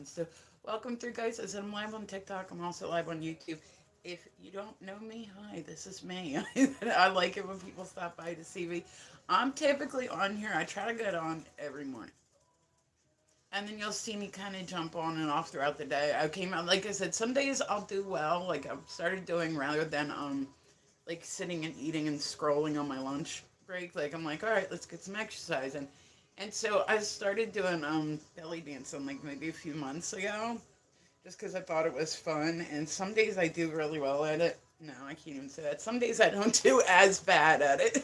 So, welcome through, guys. As I'm live on TikTok, I'm also live on YouTube. If you don't know me, hi, this is me. I like it when people stop by to see me. I'm typically on here. I try to get on every morning. And then you'll see me kind of jump on and off throughout the day. I came out, like I said, some days I'll do well, like I've started doing rather than like sitting and eating and scrolling on my lunch break. Like I'm like, all right, let's get some exercise. And so I started doing belly dancing like maybe a few months ago, just because I thought it was fun. And some days I do really well at it. No, I can't even say that. Some days I don't do as bad at it.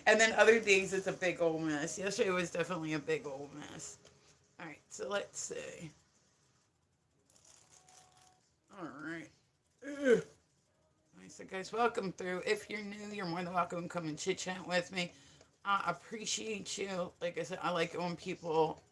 And then other days it's a big old mess. Yesterday was definitely a big old mess. All right, so let's see. All right. Ugh. So, guys, welcome through. If you're new, you're more than welcome to come and chit chat with me. I appreciate you. Like I said, I like it when people.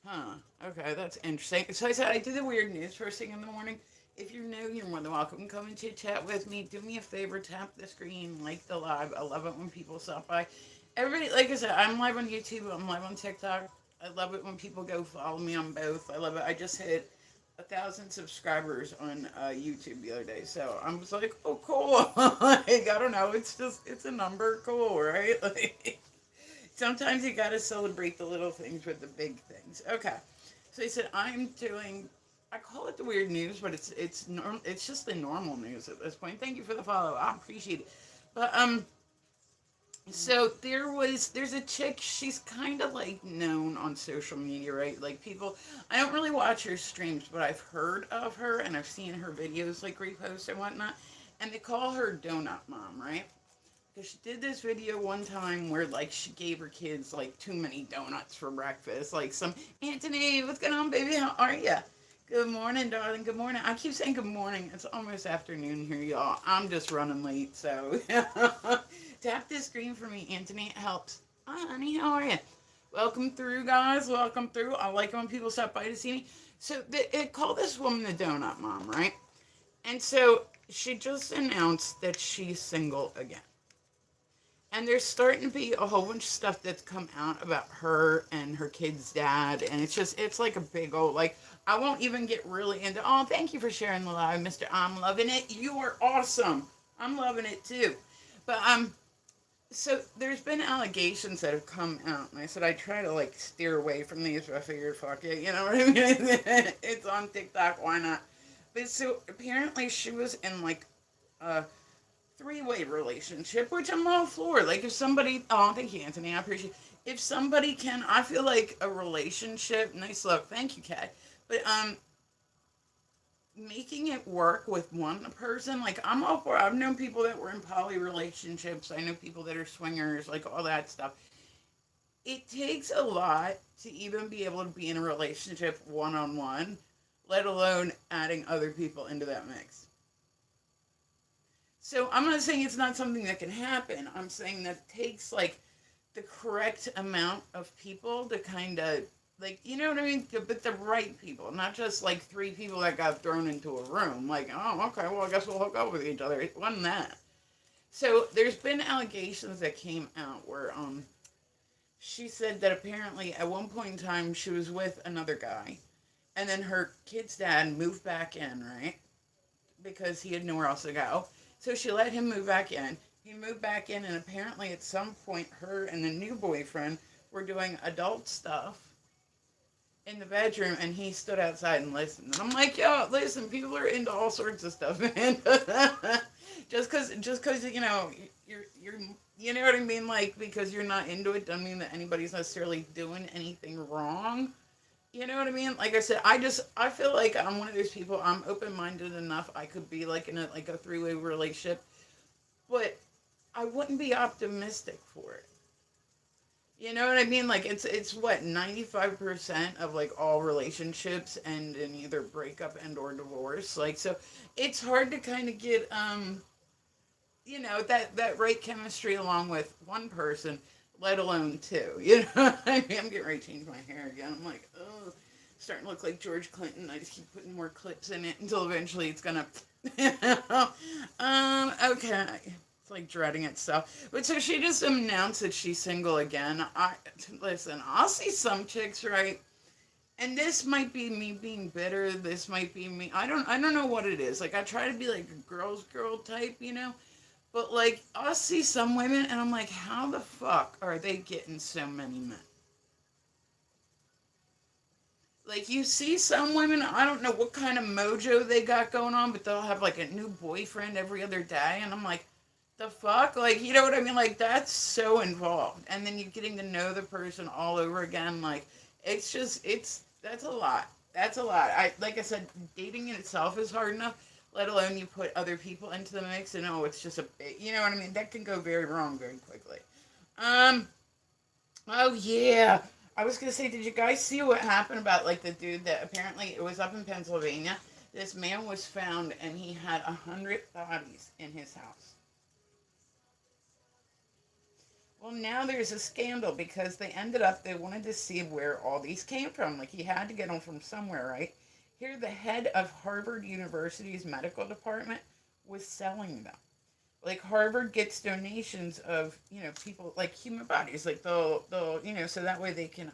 Huh. Okay, that's interesting. So I said I do the weird news first thing in the morning. If you're new, you're more than welcome to come and chit chat with me. Do me a favor, tap the screen, like the live. I love it when people stop by. Everybody, like I said, I'm live on YouTube. I'm live on TikTok. I love it when people go follow me on both. I love it. I just hit 1,000 subscribers on YouTube the other day, so I was like, "Oh, cool!" Like I don't know, it's a number, cool, right? Like sometimes you gotta celebrate the little things with the big things. Okay, so he said I'm doing. I call it the weird news, but it's just the normal news at this point. Thank you for the follow. I appreciate it. But so there's a chick, she's kind of like known on social media, right? Like people, I don't really watch her streams, but I've heard of her and I've seen her videos like repost and whatnot. And they call her Donut Mom, right? Because she did this video one time where like she gave her kids like too many donuts for breakfast. Like some, Anthony, what's going on, baby? How are you? Good morning, darling. Good morning. I keep saying good morning. It's almost afternoon here, y'all. I'm just running late, so tap this screen for me, Anthony. It helps. Hi, honey. How are you? Welcome through, guys. Welcome through. I like it when people stop by to see me. So it called this woman the Donut Mom, right? And so she just announced that she's single again. And there's starting to be a whole bunch of stuff that's come out about her and her kid's dad, and it's like a big old like. I won't even get really into. Oh, thank you for sharing the live, Mister. I'm loving it. You are awesome. I'm loving it too. But so there's been allegations that have come out, and I said I try to like steer away from these, but I figured fuck it, you know what I mean? It's on TikTok, why not? But so apparently she was in like a three-way relationship, which I'm all for. Like if somebody, oh, thank you, Anthony, I appreciate. If somebody can, I feel like a relationship. Nice look, thank you, Kat. But making it work with one person, like I'm all for. I've known people that were in poly relationships. I know people that are swingers, like all that stuff. It takes a lot to even be able to be in a relationship one on one, let alone adding other people into that mix. So I'm not saying it's not something that can happen. I'm saying that it takes like the correct amount of people to kind of like you know what I mean, but the right people, not just like three people that got thrown into a room. Like, oh, okay, well, I guess we'll hook up with each other. It wasn't that. So there's been allegations that came out where she said that apparently at one point in time she was with another guy, and then her kid's dad moved back in, right? Because he had nowhere else to go. So she let him move back in. He moved back in, and apparently at some point, her and the new boyfriend were doing adult stuff in the bedroom, and he stood outside and listened. And I'm like, yo, listen, people are into all sorts of stuff, man. just cause you're you know what I mean, like because you're not into it doesn't mean that anybody's necessarily doing anything wrong. You know what I mean? Like I said, I feel like I'm one of those people. I'm open minded enough. I could be like in a 3-way relationship, but I wouldn't be optimistic for it. You know what I mean? Like it's what 95% of like all relationships end in either breakup and or divorce. Like so, it's hard to kind of get that right chemistry along with one person, let alone two. You know, I mean, I'm getting ready to change my hair again. I'm like, oh, starting to look like George Clinton. I just keep putting more clips in it until eventually it's gonna. Okay. It's like dreading it stuff. But so she just announced that she's single again. I listen. I'll see some chicks, right? and this might be me being bitter. This might be me. I don't know what it is. Like I try to be like a girl's girl type, you know. But like I'll see some women, and I'm like, how the fuck are they getting so many men? Like you see some women, I don't know what kind of mojo they got going on, but they'll have like a new boyfriend every other day, and I'm like, the fuck, like you know what I mean? Like that's so involved, and then you're getting to know the person all over again. Like it's just it's that's a lot. That's a lot. I like I said, dating in itself is hard enough. Let alone you put other people into the mix, and oh, it's just a bit, you know what I mean? That can go very wrong very quickly. Um, Oh yeah. I was gonna say, did you guys see what happened about like the dude that apparently it was up in Pennsylvania? This man was found and he had 100 bodies in his house. Well, now there's a scandal because they wanted to see where all these came from. Like he had to get them from somewhere, right? Here, the head of Harvard University's medical department was selling them. Like Harvard gets donations of people like human bodies, like they'll so that way they can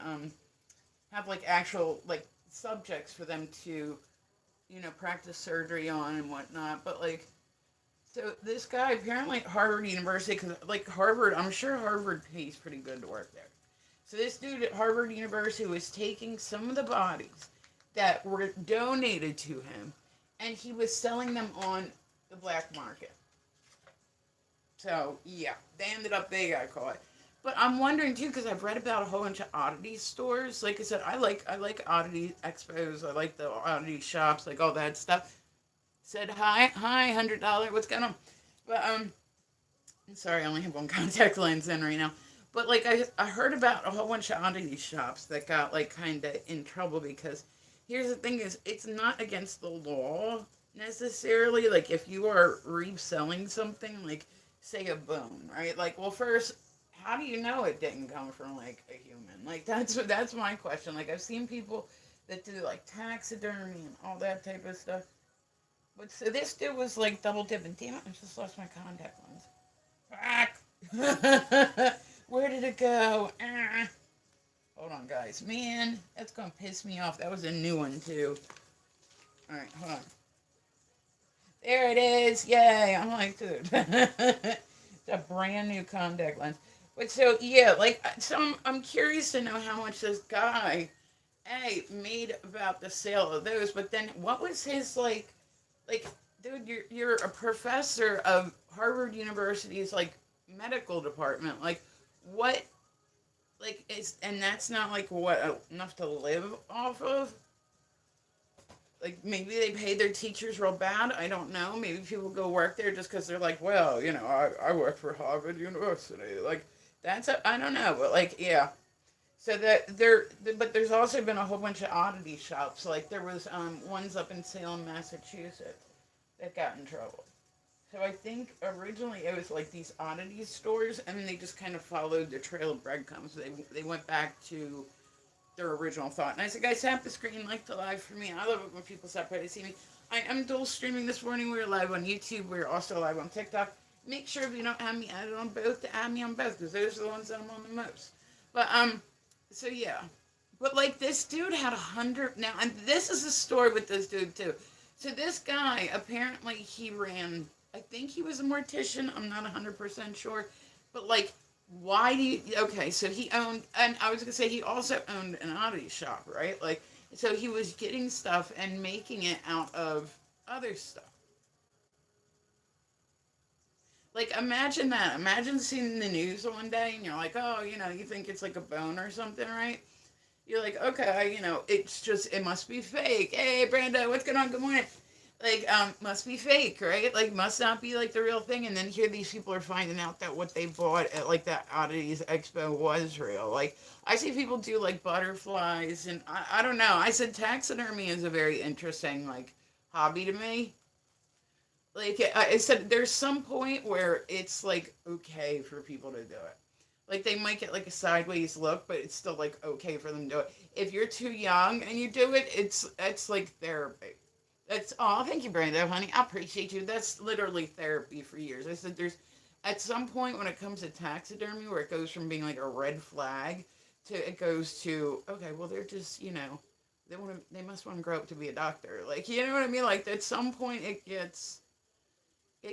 have like actual like subjects for them to practice surgery on and whatnot. But like so this guy apparently at Harvard University, because like Harvard, I'm sure Harvard pays pretty good to work there. So this dude at Harvard University was taking some of the bodies that were donated to him, and he was selling them on the black market. So yeah, they got caught. But I'm wondering too because I've read about a whole bunch of oddity stores. Like I said, I like oddity expos. I like the oddity shops, like all that stuff. Said hi, $100. What's going on? But sorry, I only have one contact lens in right now. But like I heard about a whole bunch of oddity shops that got like kind of in trouble because here's the thing: is it's not against the law necessarily. Like if you are reselling something, like say a bone, right? Like well, first, how do you know it didn't come from like a human? Like that's my question. Like I've seen people that do like taxidermy and all that type of stuff. But so this dude was like double dipping. Damn it! I just lost my contact lens. Fuck. Where did it go? Ah. Hold on, guys. Man, that's gonna piss me off. That was a new one too. All right, hold on. There it is. Yay! I'm like, dude, it's a brand new contact lens. But so yeah, like so I'm curious to know how much this guy made about the sale of those. But then what was his like dude, you're a professor of Harvard University's like medical department. Like what like is and that's not like what enough to live off of. Like maybe they pay their teachers real bad. I don't know. Maybe people go work there just because they're like, well, I work for Harvard University. Like I don't know, but like yeah. So but there's also been a whole bunch of oddity shops. Like there was ones up in Salem, Massachusetts, that got in trouble. So I think originally it was like these oddity stores, and then they just kind of followed the trail of breadcrumbs. They went back to their original thought. And I said, guys, tap the screen, like the live for me. I love it when people stop by to see me. I am dual streaming this morning. We're live on YouTube. We're also live on TikTok. Make sure if you don't have me added on both, to add me on both, because those are the ones that I'm on the most. But so yeah. But like this dude had 100 now, and this is a story with this dude too. So this guy apparently he ran. I think he was a mortician. I'm not 100% sure, but like why do you okay so he owned and I was gonna say he also owned an oddity shop, right? Like so he was getting stuff and making it out of other stuff. Like imagine that, imagine seeing the news one day and you're like, oh, you think it's like a bone or something, right? You're like, okay, it's just it must be fake. Hey Brando, what's going on? Good morning. Like must be fake, right? Like must not be like the real thing. And then here these people are finding out that what they bought at like that oddities expo was real. Like I see people do like butterflies, and I don't know, I said taxidermy is a very interesting like hobby to me. Like I said, there's some point where it's like okay for people to do it. Like they might get like a sideways look, but it's still like okay for them to do it. If you're too young and you do it, it's like therapy. That's oh, thank you, Brando, honey. I appreciate you. That's literally therapy for years. I said there's at some point when it comes to taxidermy where it goes from being like a red flag to it goes to okay, well they're just they must want to grow up to be a doctor. Like, you know what I mean? Like, at some point it gets a,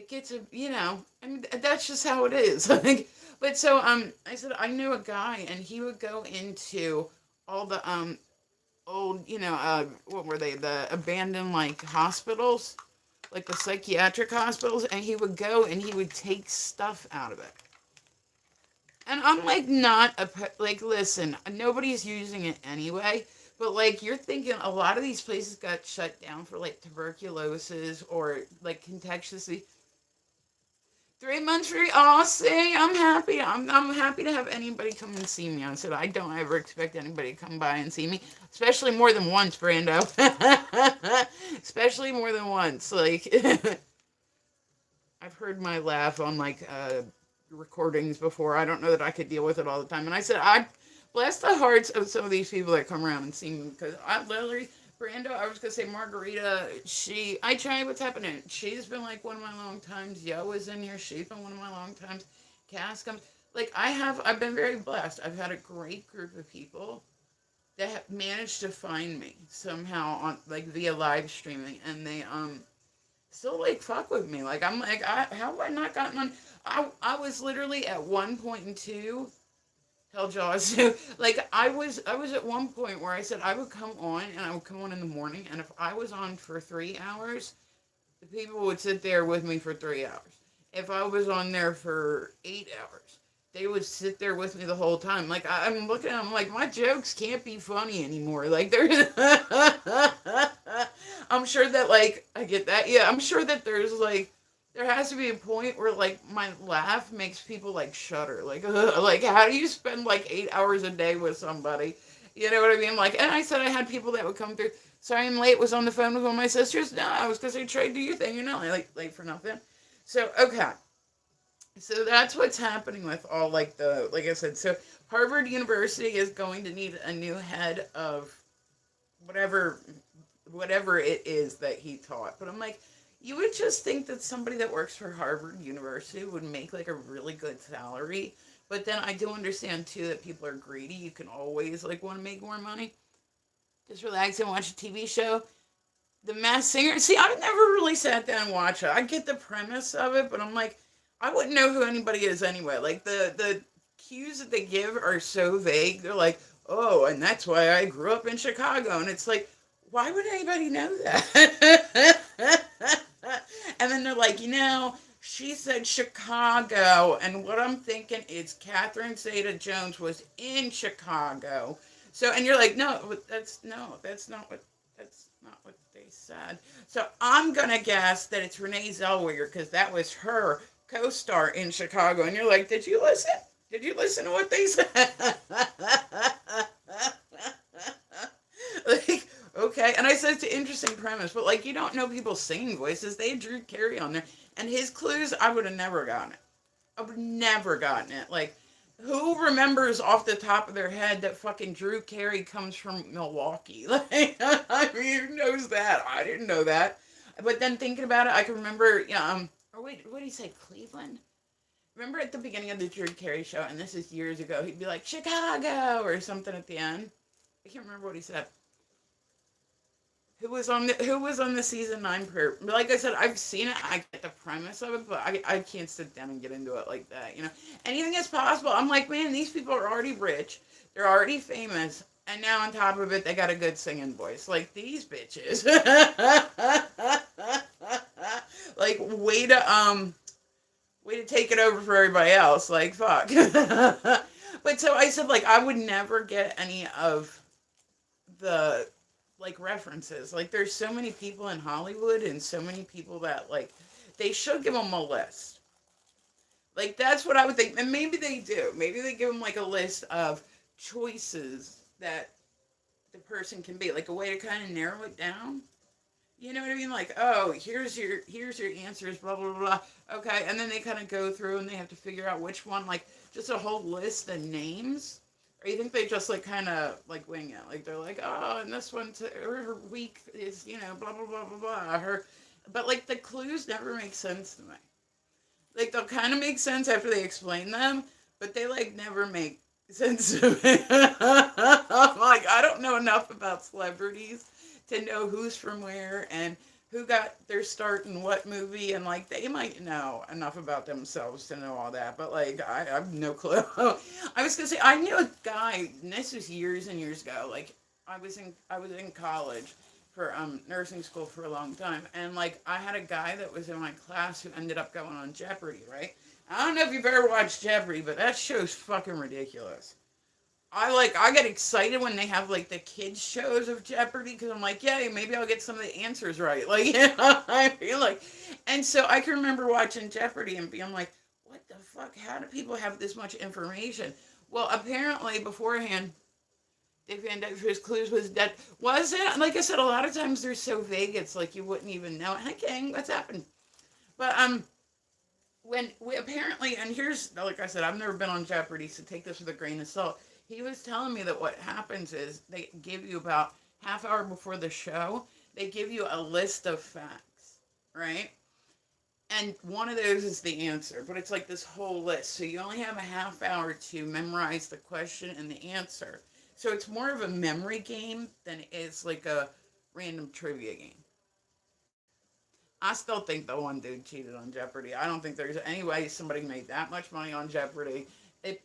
I mean, that's just how it is. Like, but so, I said, I knew a guy and he would go into all the, old, what were they? The abandoned, like, hospitals, like the psychiatric hospitals, and he would go and he would take stuff out of it. And I'm like, not a, like, listen, nobody's using it anyway. But like, you're thinking a lot of these places got shut down for like tuberculosis or like contagiously. 3 months free. Oh, see, I'm happy. I'm happy to have anybody come and see me. I said I don't ever expect anybody to come by and see me, especially more than once, Brando. Especially more than once. Like, I've heard my laugh on like recordings before. I don't know that I could deal with it all the time. And I said, I bless the hearts of some of these people that come around and see me because I literally, Brando, I was gonna say Margarita. I tried what's happening. She's been like one of my long times. Yo is in here. She's been one of my long times. Cass comes. Like I've been very blessed. I've had a great group of people that have managed to find me somehow on like via live streaming, and they still like fuck with me. Like I'm like, how have I not gotten on? I was literally at 1.2. Tell Jaws. Like I was at one point where I said I would come on and I would come on in the morning, and if I was on for 3 hours, the people would sit there with me for 3 hours. If I was on there for 8 hours, they would sit there with me the whole time. Like I'm looking at them like my jokes can't be funny anymore. Like there's, I'm sure that like I get that. Yeah, I'm sure that there's like there has to be a point where like my laugh makes people like shudder. Like like how do you spend like 8 hours a day with somebody? You know what I mean? Like, and I said I had people that would come through. Sorry I'm late. Was on the phone with one of my sisters. No, I was because I tried to do your thing. You're not like late for nothing. So okay. So that's what's happening with all like the like I said. So Harvard University is going to need a new head of whatever whatever it is that he taught. But I'm like, you would just think that somebody that works for Harvard University would make like a really good salary. But then I do understand too that people are greedy. You can always like want to make more money. Just relax and watch a TV show. The Masked Singer. See, I've never really sat down and watched it. I get the premise of it, but I'm like, I wouldn't know who anybody is anyway. Like the cues that they give are so vague. They're like, oh, and that's why I grew up in Chicago, and it's like, why would anybody know that? And then they're like, she said Chicago, and what I'm thinking is Catherine Zeta-Jones was in Chicago. So, and you're like, no, that's not what they said. So I'm gonna guess that it's Renee Zellweger because that was her co-star in Chicago. And you're like, did you listen? Did you listen to what they said? Like, okay. And I said it's an interesting premise, but like, you don't know people's singing voices. They had Drew Carey on there, and his clues, I would have never gotten it. I would have never gotten it. Like, who remembers off the top of their head that fucking Drew Carey comes from Milwaukee? Like, I mean, who knows that? I didn't know that. But then thinking about it, I can remember, or wait, what did he say? Cleveland? Remember at the beginning of the Drew Carey show, and this is years ago, he'd be like, Chicago, or something at the end. I can't remember what he said. Who was on the season 9 prayer? Like I said, I've seen it. I get the premise of it, but I can't sit down and get into it like that. Anything is possible. I'm like, man, these people are already rich. They're already famous, and now on top of it, they got a good singing voice. Like these bitches. Like way to take it over for everybody else. Like fuck. But so I said, like, I would never get any of the like references. Like there's so many people in Hollywood and so many people that like they should give them a list. Like that's what I would think. And maybe they do. Maybe they give them like a list of choices that the person can be. Like a way to kind of narrow it down. You know what I mean? Like, oh, here's your answers, blah blah blah. Okay, and then they kind of go through and they have to figure out which one. Like just a whole list of names. Or you think they just like kind of like wing it? Like they're like, oh, and this one, her week is blah blah blah blah blah. But like the clues never make sense to me. Like they'll kind of make sense after they explain them, but they like never make since I'm like, I don't know enough about celebrities to know who's from where and who got their start in what movie, and like they might know enough about themselves to know all that, but like I have no clue. I was gonna say I knew a guy, and this was years and years ago. Like I was in college for nursing school for a long time, and like I had a guy that was in my class who ended up going on Jeopardy, right? I don't know if you've ever watched Jeopardy, but that show's fucking ridiculous. I get excited when they have like the kids shows of Jeopardy because I'm like, yay, maybe I'll get some of the answers right. Like, I feel like, and so I can remember watching Jeopardy and being like, what the fuck? How do people have this much information? Well, apparently beforehand, Dick Van Dyke for his clues was dead. Was it? Like I said, a lot of times they're so vague, it's like you wouldn't even know. Hey, King, what's happened? But when we apparently, and here's like I said, I've never been on Jeopardy, so take this with a grain of salt. He was telling me that what happens is they give you about half hour before the show, they give you a list of facts, right? And one of those is the answer, but it's like this whole list. So you only have a half hour to memorize the question and the answer. So it's more of a memory game than it is like a random trivia game. I still think the one dude cheated on Jeopardy. I don't think there's any way somebody made that much money on Jeopardy.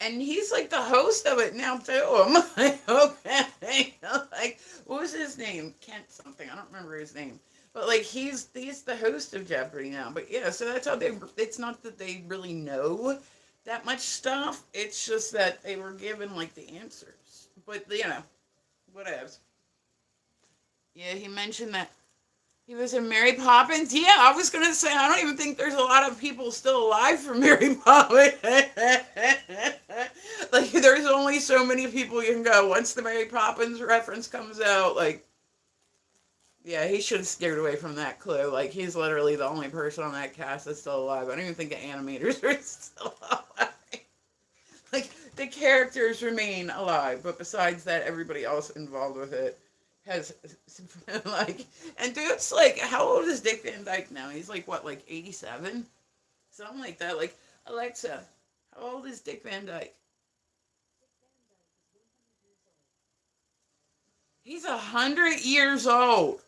And he's like the host of it now too. I'm like, okay, like what was his name? Kent something. I don't remember his name. But like he's the host of Jeopardy now. But yeah, so that's how they. It's not that they really know that much stuff. It's just that they were given like the answers. But whatevs. Yeah, he mentioned that he was in Mary Poppins. Yeah, I was gonna say I don't even think there's a lot of people still alive from Mary Poppins. Like there's only so many people you can go. Once the Mary Poppins reference comes out, like yeah, he should have steered away from that clue. Like he's literally the only person on that cast that's still alive. I don't even think the animators are still alive. Like the characters remain alive, but besides that, everybody else involved with it has like. And dude's like, how old is Dick Van Dyke now? He's like what, like 87, something like that. Like Alexa, how old is Dick Van Dyke? He's 100 years old.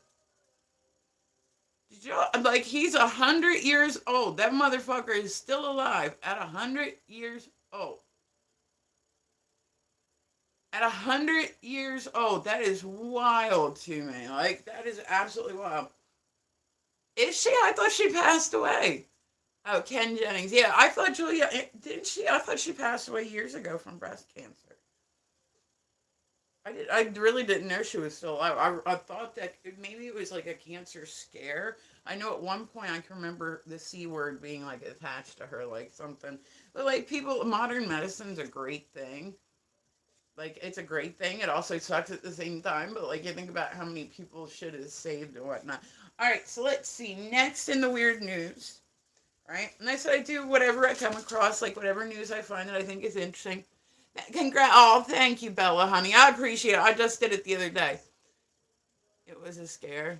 Did you like? He's 100 years old. That motherfucker is still alive at 100 years old. At 100 years old, that is wild to me. Like that is absolutely wild. Is she? I thought she passed away. Oh, Ken Jennings. Yeah, I thought Julia didn't she? I thought she passed away years ago from breast cancer. I did. I really didn't know she was still alive. I thought that maybe it was like a cancer scare. I know at one point I can remember the C word being like attached to her, like something. But like people, modern medicine's a great thing. Like it's a great thing. It also sucks at the same time. But like you think about how many people shit is saved and whatnot. All right, so let's see. Next in the weird news, right? And I said I do whatever I come across, like whatever news I find that I think is interesting. Congrats! Oh, thank you, Bella, honey. I appreciate it. I just did it the other day. It was a scare.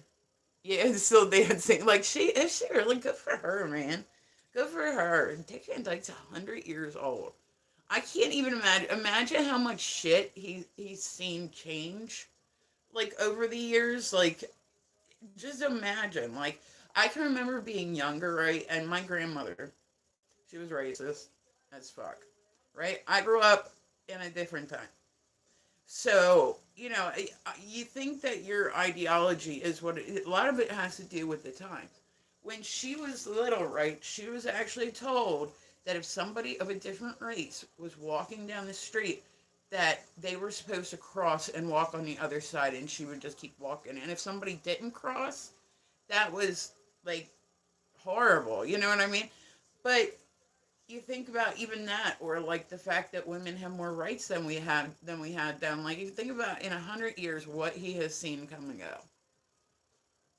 Yeah, it's still dancing. Like she is she really good for her, man. Good for her. Dick Van Dyke's 100 years old. I can't even imagine how much shit he's seen change like over the years. Like just imagine. Like I can remember being younger, right? And my grandmother, she was racist as fuck, right? I grew up in a different time. So, you think that your ideology is a lot of it has to do with the times. When she was little, right, she was actually told that if somebody of a different race was walking down the street, that they were supposed to cross and walk on the other side, and she would just keep walking. And if somebody didn't cross, that was like horrible. You know what I mean? But you think about even that, or like the fact that women have more rights than we had then. Like you think about in 100 years what he has seen come and go.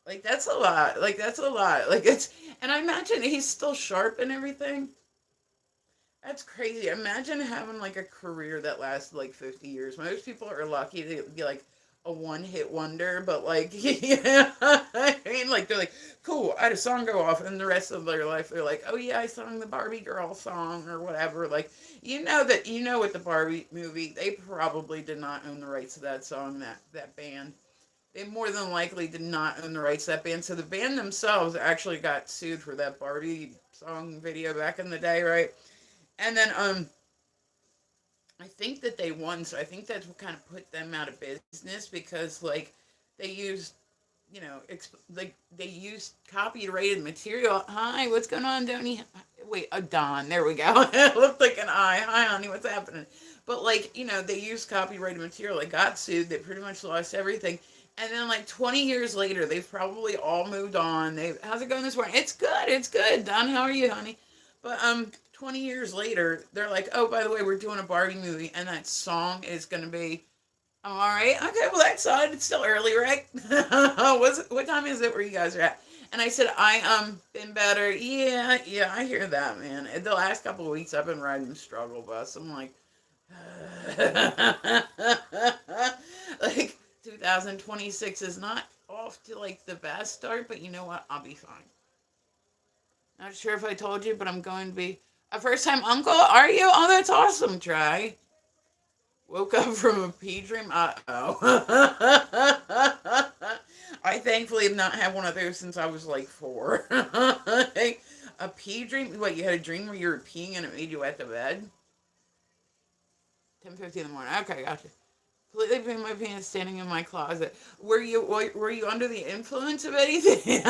Like that's a lot. Like that's a lot. Like it's, and I imagine he's still sharp and everything. That's crazy. Imagine having like a career that lasts like 50 years. Most people are lucky to be like a one-hit wonder, but like, yeah, I mean, like they're like, cool, I had a song go off, and the rest of their life they're like, oh yeah, I sung the Barbie girl song or whatever. Like, with the Barbie movie, they probably did not own the rights to that song, that band. They more than likely did not own the rights to that band. So the band themselves actually got sued for that Barbie song video back in the day, right? And then I think that they won, so I think that's what kind of put them out of business because like they used like they used copyrighted material. Hi, what's going on, Donny? Wait, a Don. There we go. It looked like an eye. Hi, honey. What's happening? But like they used copyrighted material. They got sued. They pretty much lost everything. And then like 20 years later, they've probably all moved on. How's it going this morning? It's good. It's good. Don, how are you, honey? But 20 years later, they're like, oh, by the way, we're doing a Barbie movie, and that song is gonna be all right. Okay. Well, that's odd. It's still early, right? What time is it where you guys are at? And I said, I been better. Yeah, yeah. I hear that, man. The last couple of weeks, I've been riding the struggle bus. I'm like, like 2026 is not off to like the best start, but you know what? I'll be fine. Not sure if I told you, but I'm going to be a first time uncle. Are you? Oh, that's awesome. Try. Woke up from a pee dream. Uh oh. I thankfully have not had one of those since I was like 4. A pee dream? What, you had a dream where you were peeing and it made you wet the bed? 10:50 in the morning. Okay, gotcha. Completely peeing my pants standing in my closet. Were you under the influence of anything?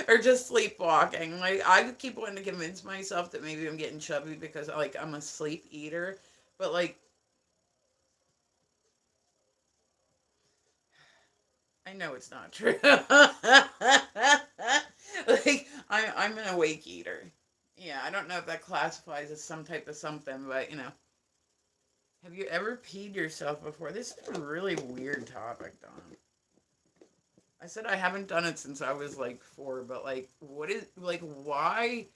Or just sleepwalking? Like I keep wanting to convince myself that maybe I'm getting chubby because like I'm a sleep eater, but like I know it's not true. Like I'm an awake eater. Yeah, I don't know if that classifies as some type of something, but have you ever peed yourself before? This is a really weird topic, Don. I said I haven't done it since I was like 4, but like, what is like why?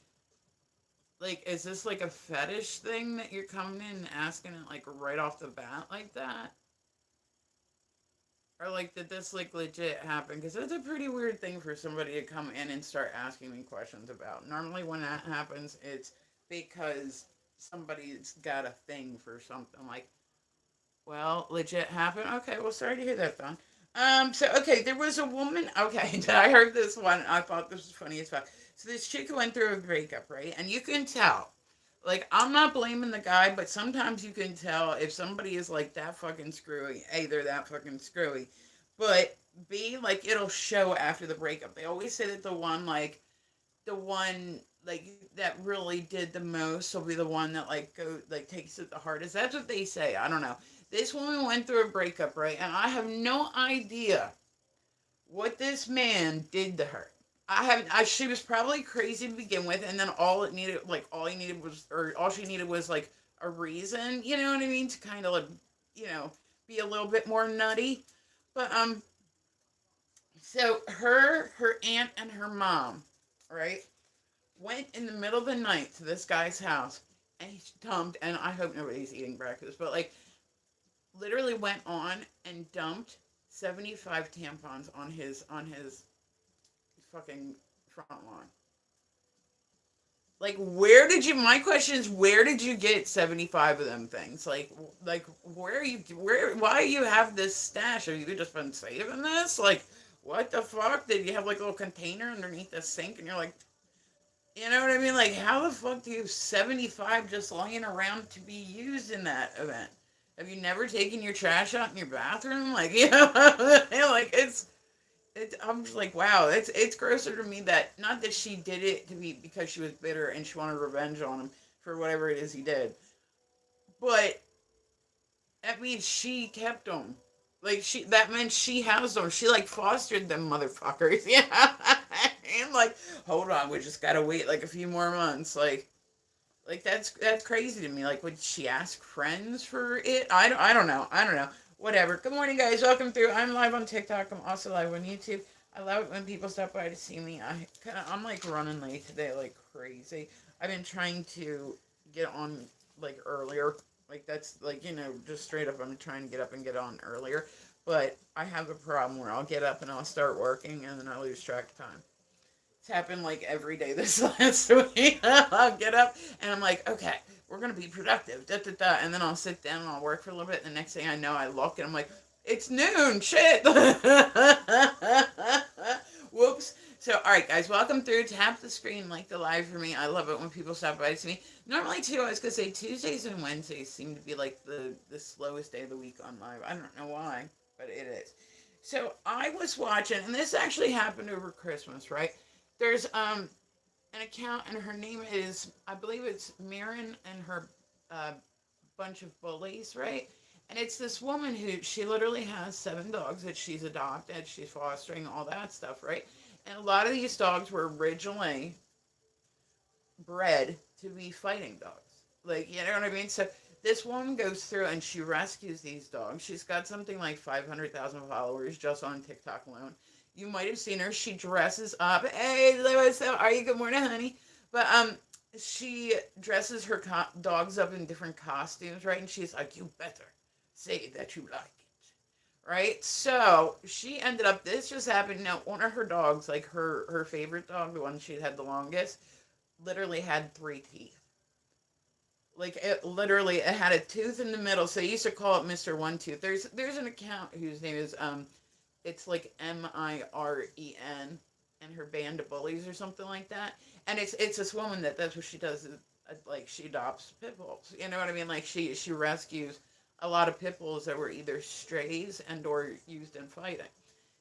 Like, is this like a fetish thing that you're coming in and asking it like right off the bat like that? Or like, did this like legit happen? Because it's a pretty weird thing for somebody to come in and start asking me questions about. Normally, when that happens, it's because somebody's got a thing for something. Like, well, legit happened. Okay, well, sorry to hear that, Don. So okay, there was a woman. Okay, I heard this one. I thought this was funny as fuck. So this chick went through a breakup, right? And you can tell. Like, I'm not blaming the guy, but sometimes you can tell if somebody is like that fucking screwy. A, they're that fucking screwy. But B, like it'll show after the breakup. They always say that the one like that really did the most will be the one that takes it the hardest. That's what they say. I don't know. This woman went through a breakup, right? And I have no idea what this man did to her. She was probably crazy to begin with, and then all she needed was like a reason, you know what I mean, to kind of like, you know, be a little bit more nutty. But so her aunt and her mom, right, went in the middle of the night to this guy's house and he dumped, and I hope nobody's eating breakfast, but like literally went on and dumped 75 tampons on his fucking front lawn. Like, where did you? My question is, where did you get 75 of them things? Like, where are you? Why you have this stash? Have you just been saving this? Like, what the fuck? Did you have like a little container underneath the sink? And you're like, you know what I mean? Like, how the fuck do you have 75 just lying around to be used in that event? Have you never taken your trash out in your bathroom? Like, like I'm just like, wow, it's grosser to me that not that she did it to be because she was bitter and she wanted revenge on him for whatever it is he did, but that means she kept them. Like that meant she housed them. She like fostered them motherfuckers. Yeah, and like, hold on, we just gotta wait like a few more months. Like that's crazy to me. Like, would she ask friends for it? I don't know. I don't know. Whatever. Good morning, guys. Welcome through. I'm live on TikTok. I'm also live on YouTube. I love it when people stop by to see me. I'm like running late today, like crazy. I've been trying to get on like earlier, Like that's like, just straight up I'm trying to get up and get on earlier. But I have a problem where I'll get up and I'll start working and then I lose track of time. It's happened like every day this last week. I'll get up and I'm like, okay, we're gonna be productive, da da da, and then I'll sit down and I'll work for a little bit. And the next thing I know, I look and I'm like, it's noon, shit. Whoops. So, all right, guys, welcome through. Tap the screen, like the live for me. I love it when people stop by to me. Normally, too, I was gonna say Tuesdays and Wednesdays seem to be like the slowest day of the week on live. I don't know why, but it is. So I was watching, and this actually happened over Christmas, right? There's an account, and her name is, I believe it's Mirren and her uh, bunch of bullies, right? And it's this woman who she literally has 7 dogs that she's adopted, she's fostering, all that stuff, right? And a lot of these dogs were originally bred to be fighting dogs. Like, you know what I mean? So this woman goes through and she rescues these dogs. She's got something like 500,000 followers just on TikTok alone. You might have seen her. She dresses up. Hey, Lewis, how are you? Good morning, honey. But she dresses her dogs up in different costumes, right? And she's like, "You better say that you like it." Right? So she ended up. This just happened. Now, one of her dogs, like her favorite dog, the one she had the longest, literally had 3 teeth. Like it had a tooth in the middle. So they used to call it Mister One Tooth. There's an account whose name is it's like Miren and her band of bullies or something like that. And it's this woman that's what she does. Like she adopts pit bulls. You know what I mean? Like she rescues a lot of pit bulls that were either strays and or used in fighting.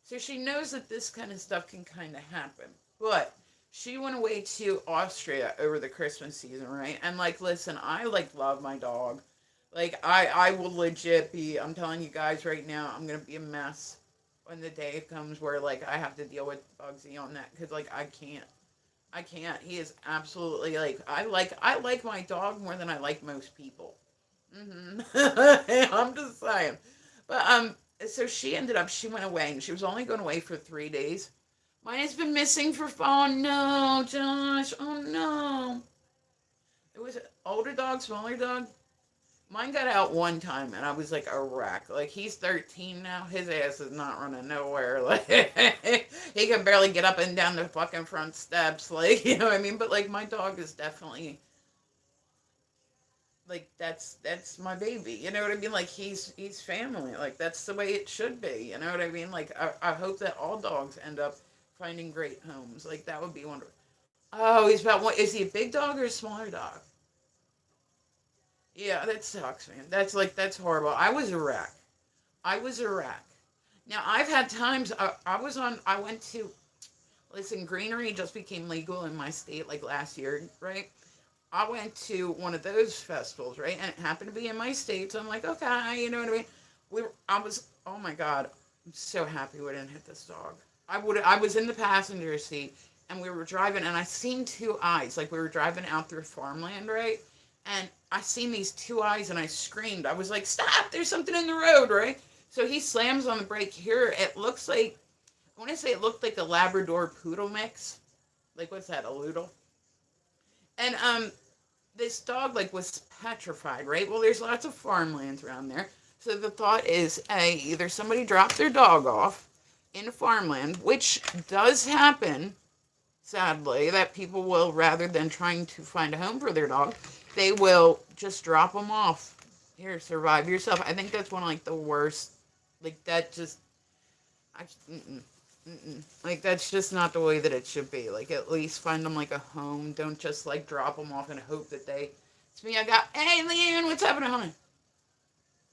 So she knows that this kind of stuff can kind of happen. But she went away to Austria over the Christmas season, right? And like, listen, I like love my dog. Like I will legit be. I'm telling you guys right now, I'm gonna be a mess when the day comes where like I have to deal with Bugsy on that because like I can't. He is absolutely like I like my dog more than I like most people. Hmm I'm just saying. But so she went away and she was only going away for 3 days. Mine has been missing for, oh no, Josh, oh no. It was an older dog, smaller dog. Mine got out one time and I was like a wreck. Like he's 13 now. His ass is not running nowhere. Like he can barely get up and down the fucking front steps. Like, you know what I mean? But like my dog is definitely like that's my baby. You know what I mean? Like he's family. Like that's the way it should be. You know what I mean? Like I hope that all dogs end up finding great homes. Like that would be wonderful. Oh, he's about one. Is he a big dog or a smaller dog? Yeah, that sucks, man. That's horrible. I was a wreck. I was a wreck. Now I've had times I went to, listen, greenery just became legal in my state like last year, right? I went to one of those festivals, right? And it happened to be in my state, so I'm like, okay, you know what I mean? I was, oh my god, I'm so happy we didn't hit this dog. I was in the passenger seat, and we were driving, and I seen 2 eyes, like we were driving out through farmland, right? And I seen these 2 eyes, and I screamed. I was like, stop! There's something in the road, right? So he slams on the brake. Here, it looks like, I want to say it looked like a Labrador Poodle mix. Like, what's that, a Loodle? And this dog like was petrified, right? Well, there's lots of farmlands around there. So the thought is, either somebody dropped their dog off in a farmland, which does happen, sadly, that people will, rather than trying to find a home for their dog, they will just drop them off. Here, survive yourself. I think that's one of like the worst. Like that just, I, mm-mm. Mm-mm. Like that's just not the way that it should be. Like at least find them like a home. Don't just like drop them off and hope that they. It's me. I got. Hey, Leanne, what's happening, honey?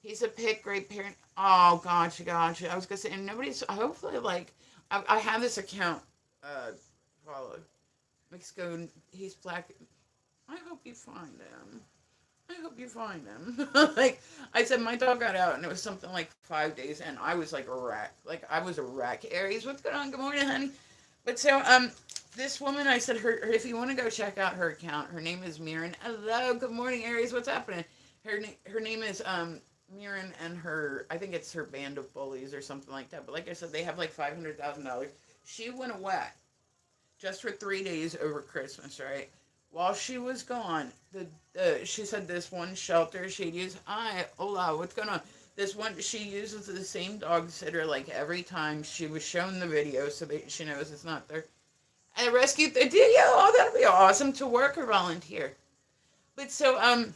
He's a pick, great parent. Oh, gotcha, gotcha. I was gonna say, and nobody's. Hopefully, like I have this account followed. Mexico. He's black. I hope you find him. I hope you find him. Like I said, my dog got out and it was something like 5 days, and I was like a wreck. Like I was a wreck. Aries, what's going on? Good morning, honey. But so this woman, I said her if you want to go check out her account, her name is Mirren. Hello, good morning, Aries. What's happening? Her name is Mirren, and her I think it's her band of bullies or something like that. But like I said, they have like $500,000. She went away just for 3 days over Christmas, right? While she was gone, she said this one shelter she'd use. Hi, hola, what's going on? This one she uses the same dog sitter like every time. She was shown the video so that she knows it's not there. I rescued the. Did you? Oh, that'd be awesome to work or volunteer. But so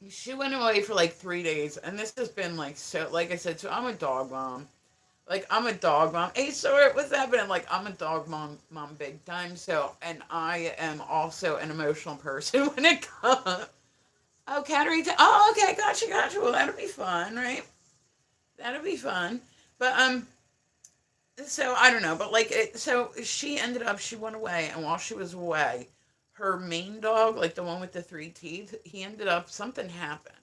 she went away for like 3 days, and this has been like so. Like I said, so I'm a dog mom. Like I'm a dog mom. Hey, so what's happening? Like I'm a dog mom big time. So, and I am also an emotional person when it comes. Oh, Cattery. Oh, okay, gotcha. Well, that'll be fun, right? That'll be fun. But so I don't know. But like, so she ended up. She went away, and while she was away, her main dog, like the one with the three teeth, he ended up. Something happened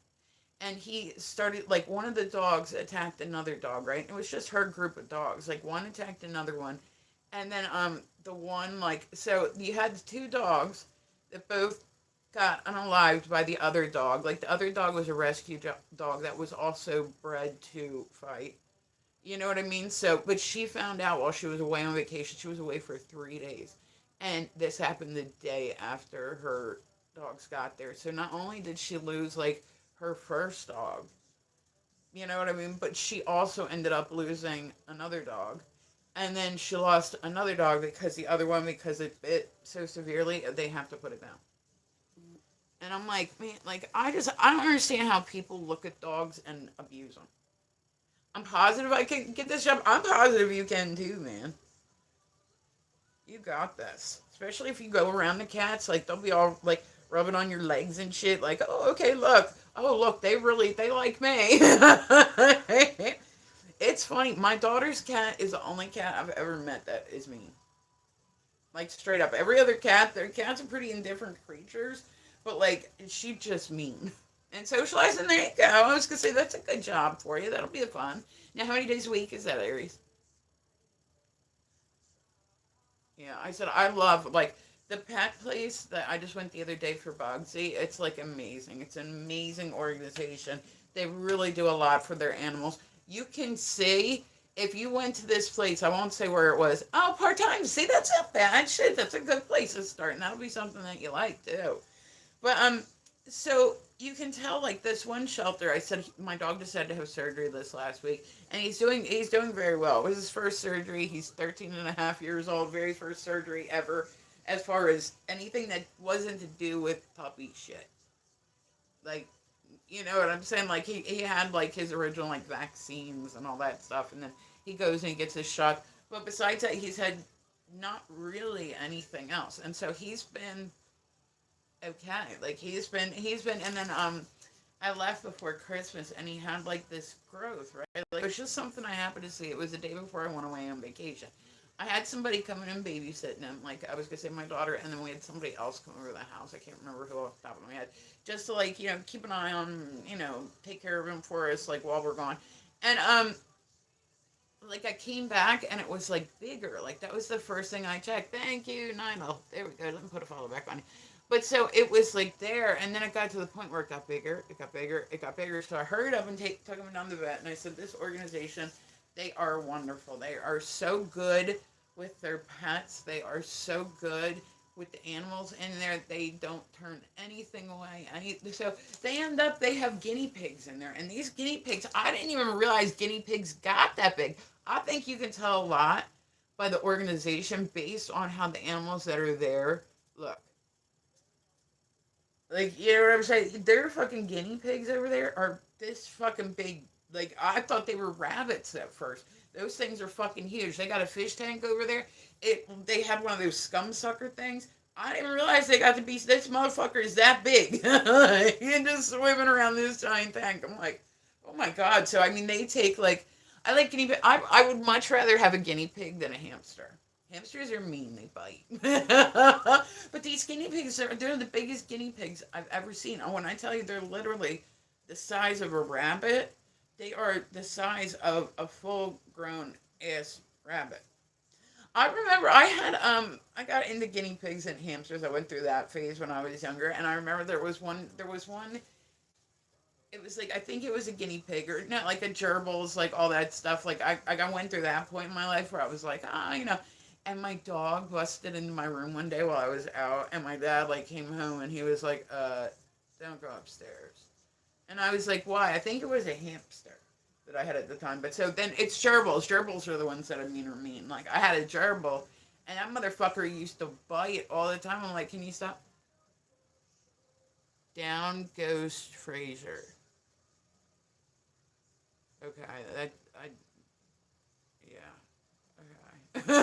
and he started like one of the dogs attacked another dog, right? It was just her group of dogs. Like one attacked another one, and then the one like so you had two dogs that both got unalived by the other dog. Like the other dog was a rescue dog that was also bred to fight. You know what I mean? So, but she found out while she was away on vacation. She was away for 3 days, and this happened the day after her dogs got there. So not only did she lose like her first dog, you know what I mean, but she also ended up losing another dog, and then she lost another dog because the other one because it bit so severely they have to put it down. And I'm like, man, like I don't understand how people look at dogs and abuse them. I'm positive I can get this job. I'm positive you can too, man. You got this. Especially if you go around the cats, like they'll be all like rubbing on your legs and shit. Like, oh, okay, look. Oh, look, they like me. It's funny. My daughter's cat is the only cat I've ever met that is mean. Like straight up, every other cat, their cats are pretty indifferent creatures, but like she just mean. And socializing, there you go. I was gonna say that's a good job for you. That'll be fun. Now, how many days a week is that, Aries? Yeah, I said I love like the pet place that I just went the other day for Bugsy. It's like amazing. It's an amazing organization. They really do a lot for their animals. You can see if you went to this place. I won't say where it was. Oh, part time. See, that's not bad. Shit, that's a good place to start, and that'll be something that you like too. But so you can tell like this one shelter. I said my dog just had to have surgery this last week, and he's doing very well. It was his first surgery. He's 13 and a half years old. Very first surgery ever, as far as anything that wasn't to do with puppy shit. Like you know what I'm saying? Like he had like his original like vaccines and all that stuff, and then he goes and he gets his shot. But besides that, he's had not really anything else, and so he's been okay. Like he's been and then I left before Christmas and he had like this growth, right? Like it was just something I happened to see. It was the day before I went away on vacation. I had somebody coming and babysitting him, like I was gonna say my daughter, and then we had somebody else come over the house. I can't remember who off the top of my head. Just to like, keep an eye on, take care of him for us, like while we're gone. And like I came back and it was like bigger. Like that was the first thing I checked. Thank you, Nine. Oh, there we go. Let me put a follow back on. But so it was like there, and then it got to the point where it got bigger. It got bigger. It got bigger. So I hurried up and took him down to the vet, and I said, "This organization, they are wonderful. They are so good with their pets. They are so good with the animals in there. They don't turn anything away. So they have guinea pigs in there, and these guinea pigs, I didn't even realize guinea pigs got that big. I think you can tell a lot by the organization based on how the animals that are there look. Like, you know what I'm saying? Their fucking guinea pigs over there are this fucking big. Like, I thought they were rabbits at first. Those things are fucking huge. They got a fish tank over there. They had one of those scum sucker things. I didn't realize they got to be. This motherfucker is that big. He's just swimming around this giant tank. I'm like, oh my god. So I mean, they take like, I like guinea pig. I would much rather have a guinea pig than a hamster. Hamsters are mean, they bite. But these guinea pigs, they're the biggest guinea pigs I've ever seen. Oh, when I tell you they're literally the size of a rabbit, they are the size of a full grown ass rabbit. I remember I got into guinea pigs and hamsters. I went through that phase when I was younger, and I remember there was one. It was like I think it was a guinea pig or not like a gerbils, like all that stuff. Like I went through that point in my life where I was like, And my dog busted into my room one day while I was out, and my dad like came home and he was like, don't go upstairs. And I was like, why? I think it was a hamster that I had at the time. But so then it's gerbils. Gerbils are the ones that are mean. Like I had a gerbil, and that motherfucker used to bite all the time. I'm like, can you stop? Down goes Fraser. Okay, I yeah. Okay.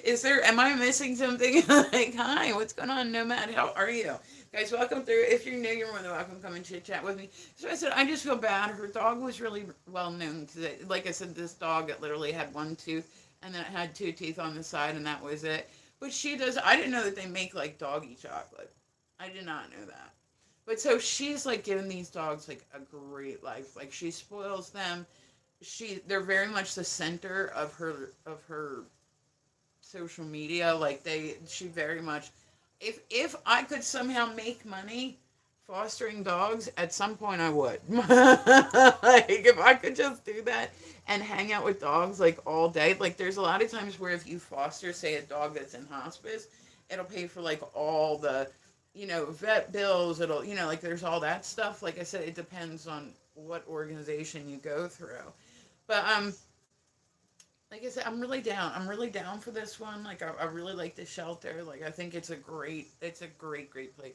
Is there? Am I missing something? Like, hi, what's going on, Nomad? How are you, guys? Welcome through. If you're new, you're more than welcome. Come and chit chat with me. So I said, I just feel bad. Her dog was really well known because, like I said, this dog it literally had one tooth, and then it had two teeth on the side, and that was it. But she does. I didn't know that they make like doggy chocolate. I did not know that. But so she's like giving these dogs like a great life. Like she spoils them. They're very much the center of her social media. Like she very much. If I could somehow make money fostering dogs, at some point I would. Like if I could just do that and hang out with dogs like all day. Like there's a lot of times where if you foster, say, a dog that's in hospice, it'll pay for like all the vet bills. It'll like there's all that stuff. Like I said, it depends on what organization you go through. But like I said, I'm really down. I'm really down for this one. Like I really like the shelter. Like I think it's a great place.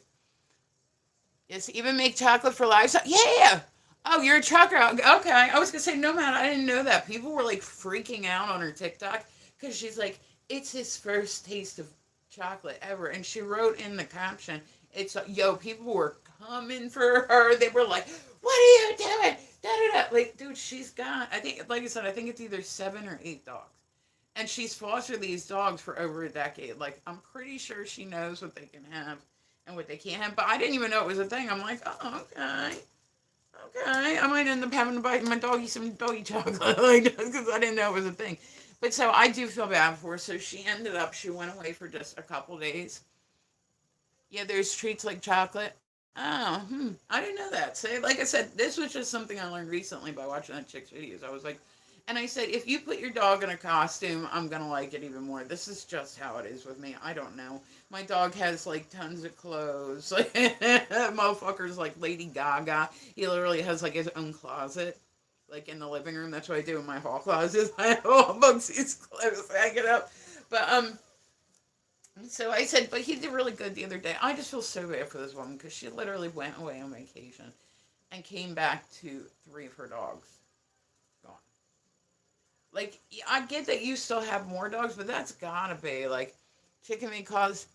Yes, even make chocolate for livestock. Yeah. Oh, you're a trucker. Okay. I was gonna say no, man. I didn't know that. People were like freaking out on her TikTok because she's like, it's his first taste of chocolate ever, and she wrote in the caption, "It's yo." People were coming for her. They were like, "What are you doing?" Da da da. Like, dude, she's got. I think, like I said, I think it's either 7 or 8 dogs, and she's fostered these dogs for over a decade. Like, I'm pretty sure she knows what they can have and what they can't have. But I didn't even know it was a thing. I'm like, oh, okay. Okay, I might end up having to buy my doggy some doggy chocolate, like, because I didn't know it was a thing. But so I do feel bad for her. So she went away for just a couple days. Yeah, there's treats like chocolate. Oh, I didn't know that. So, like I said, this was just something I learned recently by watching that chick's videos. I was like, and I said, if you put your dog in a costume, I'm gonna like it even more. This is just how it is with me. I don't know. My dog has like tons of clothes. Like, motherfucker's like Lady Gaga. He literally has like his own closet, like in the living room. That's what I do in my hall closet. I have all Bugsy's clothes hanging up. But so I said, but he did really good the other day. I just feel so bad for this woman because she literally went away on vacation and came back to 3 of her dogs gone. Like, I get that you still have more dogs, but that's gotta be like chicken may cause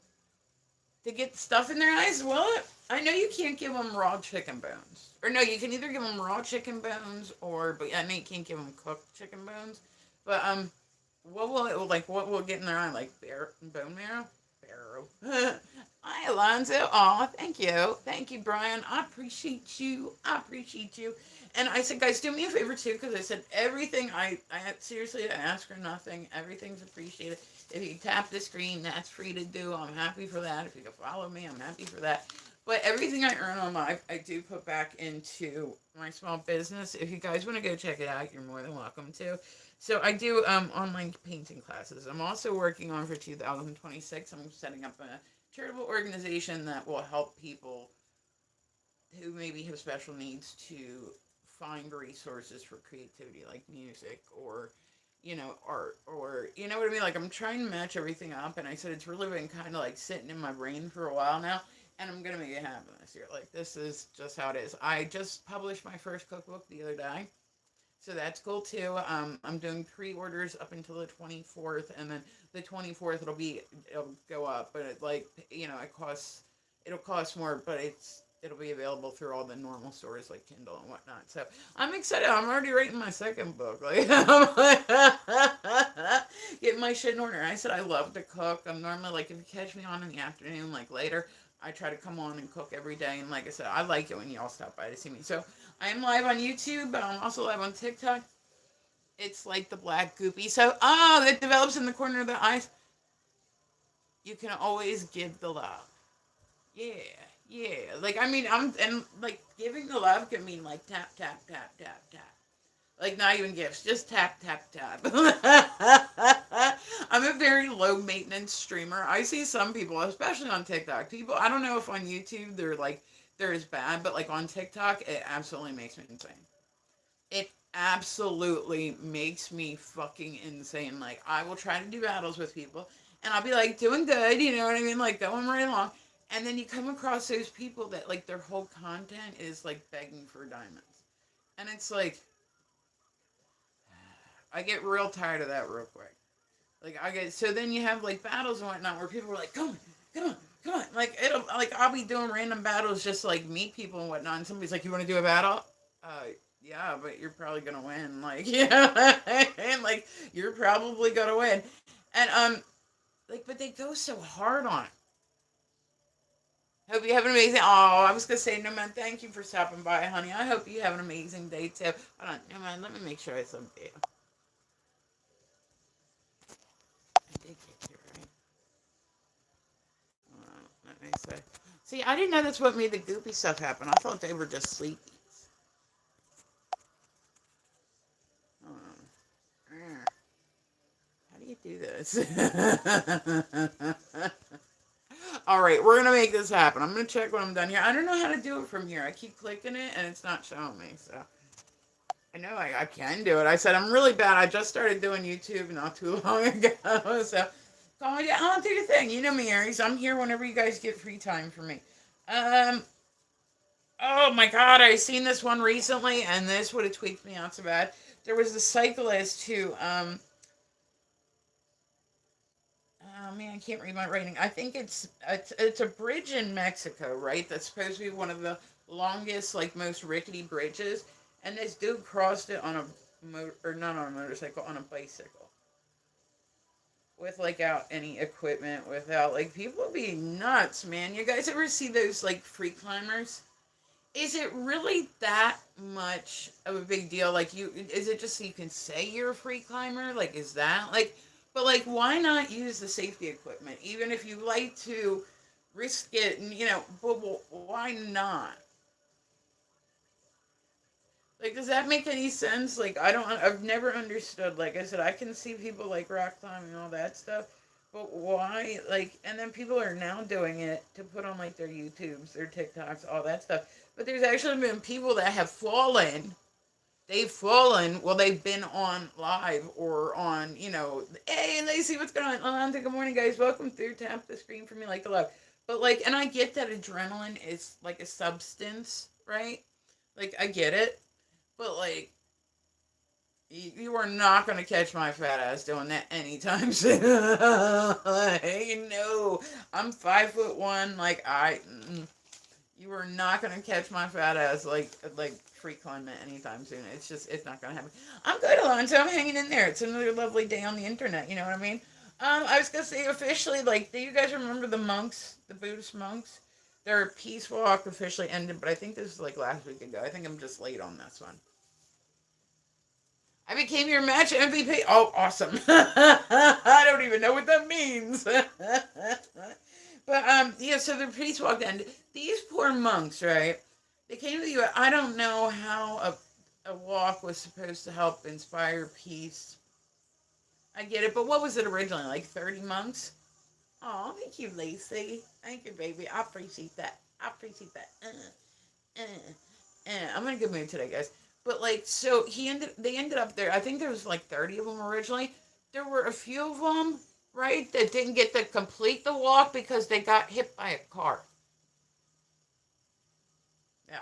to get stuff in their eyes. Well, I know you can't give them raw chicken bones, or no, you can either give them raw chicken bones but I know you can't give them cooked chicken bones. But what will get in their eye, like bone marrow? Barrow. Hi, Alonzo. Aw, thank you, Brian. I appreciate you. And I said, guys, do me a favor too, because I said everything. I seriously, I ask for nothing. Everything's appreciated. If you tap the screen, that's free to do. I'm happy for that. If you can follow me, I'm happy for that. But everything I earn on live, I do put back into my small business. If you guys want to go check it out, you're more than welcome to. So I do online painting classes. I'm also working on for 2026. I'm setting up a charitable organization that will help people who maybe have special needs to find resources for creativity, like music or art, or you know what I mean. Like I'm trying to match everything up, and I said it's really been kind of like sitting in my brain for a while now, and I'm gonna make it happen this year. Like this is just how it is. I just published my first cookbook the other day. So that's cool too. I'm doing pre-orders up until the 24th, and then the 24th it'll go up, but it'll cost more, but it'll be available through all the normal stores like Kindle and whatnot. So I'm excited. I'm already writing my second book. Like I'm like getting my shit in order. I said I love to cook. I'm normally like if you catch me on in the afternoon, like later. I try to come on and cook every day, and like I said, I like it when y'all stop by to see me. So I am live on YouTube, but I'm also live on TikTok. It's like the black goopy. So, that develops in the corner of the eyes. You can always give the love. Yeah, yeah. Like, I mean, and like, giving the love can mean like tap, tap, tap, tap, tap. Like, not even gifts, just tap, tap, tap. I'm a very low maintenance streamer. I see some people, especially on TikTok, people, I don't know if on YouTube they're as bad, but like on TikTok, it absolutely makes me insane. It absolutely makes me fucking insane. Like, I will try to do battles with people, and I'll be like doing good, you know what I mean? Like, going right along. And then you come across those people that, like, their whole content is like begging for diamonds. And it's like, I get real tired of that real quick. Like, I get, so then you have like battles and whatnot where people are like, come on, come on, come on. Like, it'll, like, I'll be doing random battles just to, like, meet people and whatnot. And somebody's like, you want to do a battle? Uh, yeah, but you're probably gonna win. Like, yeah, and like, you're probably gonna win. And, like, but they go so hard on it. Hope you have an amazing. Oh, I was gonna say, no man, thank you for stopping by, honey. I hope you have an amazing day too. Hold on, no man, let me make sure I sub you. I did get you right. Let me say. See, I didn't know that's what made the goopy stuff happen. I thought they were just sleepy. How do you do this? All right, we're gonna make this happen. I'm gonna check when I'm done here. I don't know how to do it from here. I keep clicking it and it's not showing me. So I know I can do it. I said I'm really bad. I just started doing YouTube not too long ago. So call me. I'll do the thing. You know me, Aries. I'm here whenever you guys get free time for me. Um. Oh my God, I seen this one recently, and this would have tweaked me out so bad. There was a cyclist who oh man, I can't read my writing. I think it's a bridge in Mexico, right? That's supposed to be one of the longest, like, most rickety bridges. And this dude crossed it on a or not on a motorcycle, on a bicycle, with like out any equipment, without, like, people be nuts, man. You guys ever see those like free climbers? Is it really that much of a big deal? Like, you, is it just so you can say you're a free climber? Like, is that like, but like, why not use the safety equipment? Even if you like to risk it, and but why not? Like, does that make any sense? Like, I've never understood. Like I said, I can see people like rock climbing and all that stuff, but why? Like, and then people are now doing it to put on like their YouTubes, their TikToks, all that stuff. But there's actually been people that have fallen. They've fallen. Well, they've been on live or on, hey, and they see what's going on. Good morning, guys. Welcome through. Tap the screen for me, like the love. But like, and I get that adrenaline is like a substance, right? Like, I get it. But like, you are not going to catch my fat ass doing that anytime soon. Hey, no, I'm 5'1". Like, you are not going to catch my fat ass like free climbing anytime soon. It's not going to happen. I'm good, Alonso. I'm hanging in there. It's another lovely day on the internet. You know what I mean? I was gonna say officially, like, do you guys remember the monks, the Buddhist monks? Their peace walk officially ended, but I think this was like last week ago. I think I'm just late on this one. I became your match MVP. Oh, awesome. I don't even know what that means. But, yeah, so the priest walked in. These poor monks, right? They came to the U.S. I don't know how a walk was supposed to help inspire peace. I get it, but what was it originally? Like 30 monks? Oh, thank you, Lacey. Thank you, baby. I appreciate that. I appreciate that. I'm in a good mood today, guys. But like, so they ended up there. I think there was like 30 of them originally. There were a few of them, right, that didn't get to complete the walk because they got hit by a car. Yeah,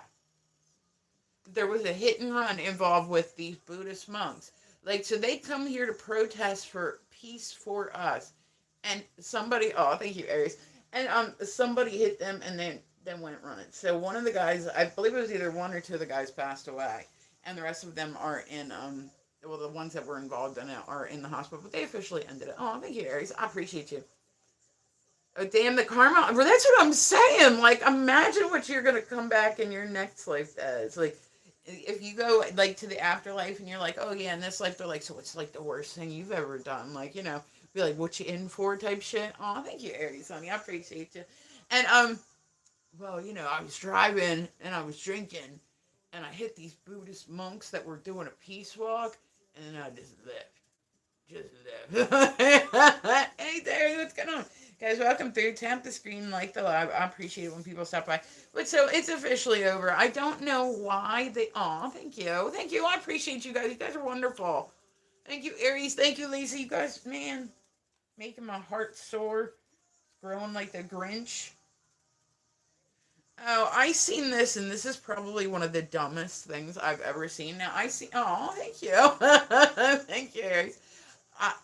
there was a hit and run involved with these Buddhist monks. Like, so they come here to protest for peace for us, and somebody, oh, thank you, Aries, and somebody hit them and then went running. So one of the guys, I believe it was either one or two of the guys passed away, and the rest of them are in well, the ones that were involved in it are in the hospital, but they officially ended it. Oh, thank you, Aries. I appreciate you. Oh, damn, the karma. Well, that's what I'm saying. Like, imagine what you're going to come back in your next life as. Like, if you go, like, to the afterlife and you're like, oh, yeah, in this life, they're like, so what's, like, the worst thing you've ever done? Like, be like, what you in for type shit. Oh, thank you, Aries, honey. I appreciate you. And, well, I was driving and I was drinking. and I hit these Buddhist monks that were doing a peace walk, and then I just left. Just left. Hey there, what's going on? Guys, welcome through. Tap the screen, like the live. I appreciate it when people stop by. But so it's officially over. I don't know why they. Aw, thank you. Thank you. I appreciate you guys. You guys are wonderful. Thank you, Aries. Thank you, Lisa. You guys, man, making my heart sore. Growing like the Grinch. Oh, I seen this, and this is probably one of the dumbest things I've ever seen. Now I see. Oh, thank you, thank you, Aries.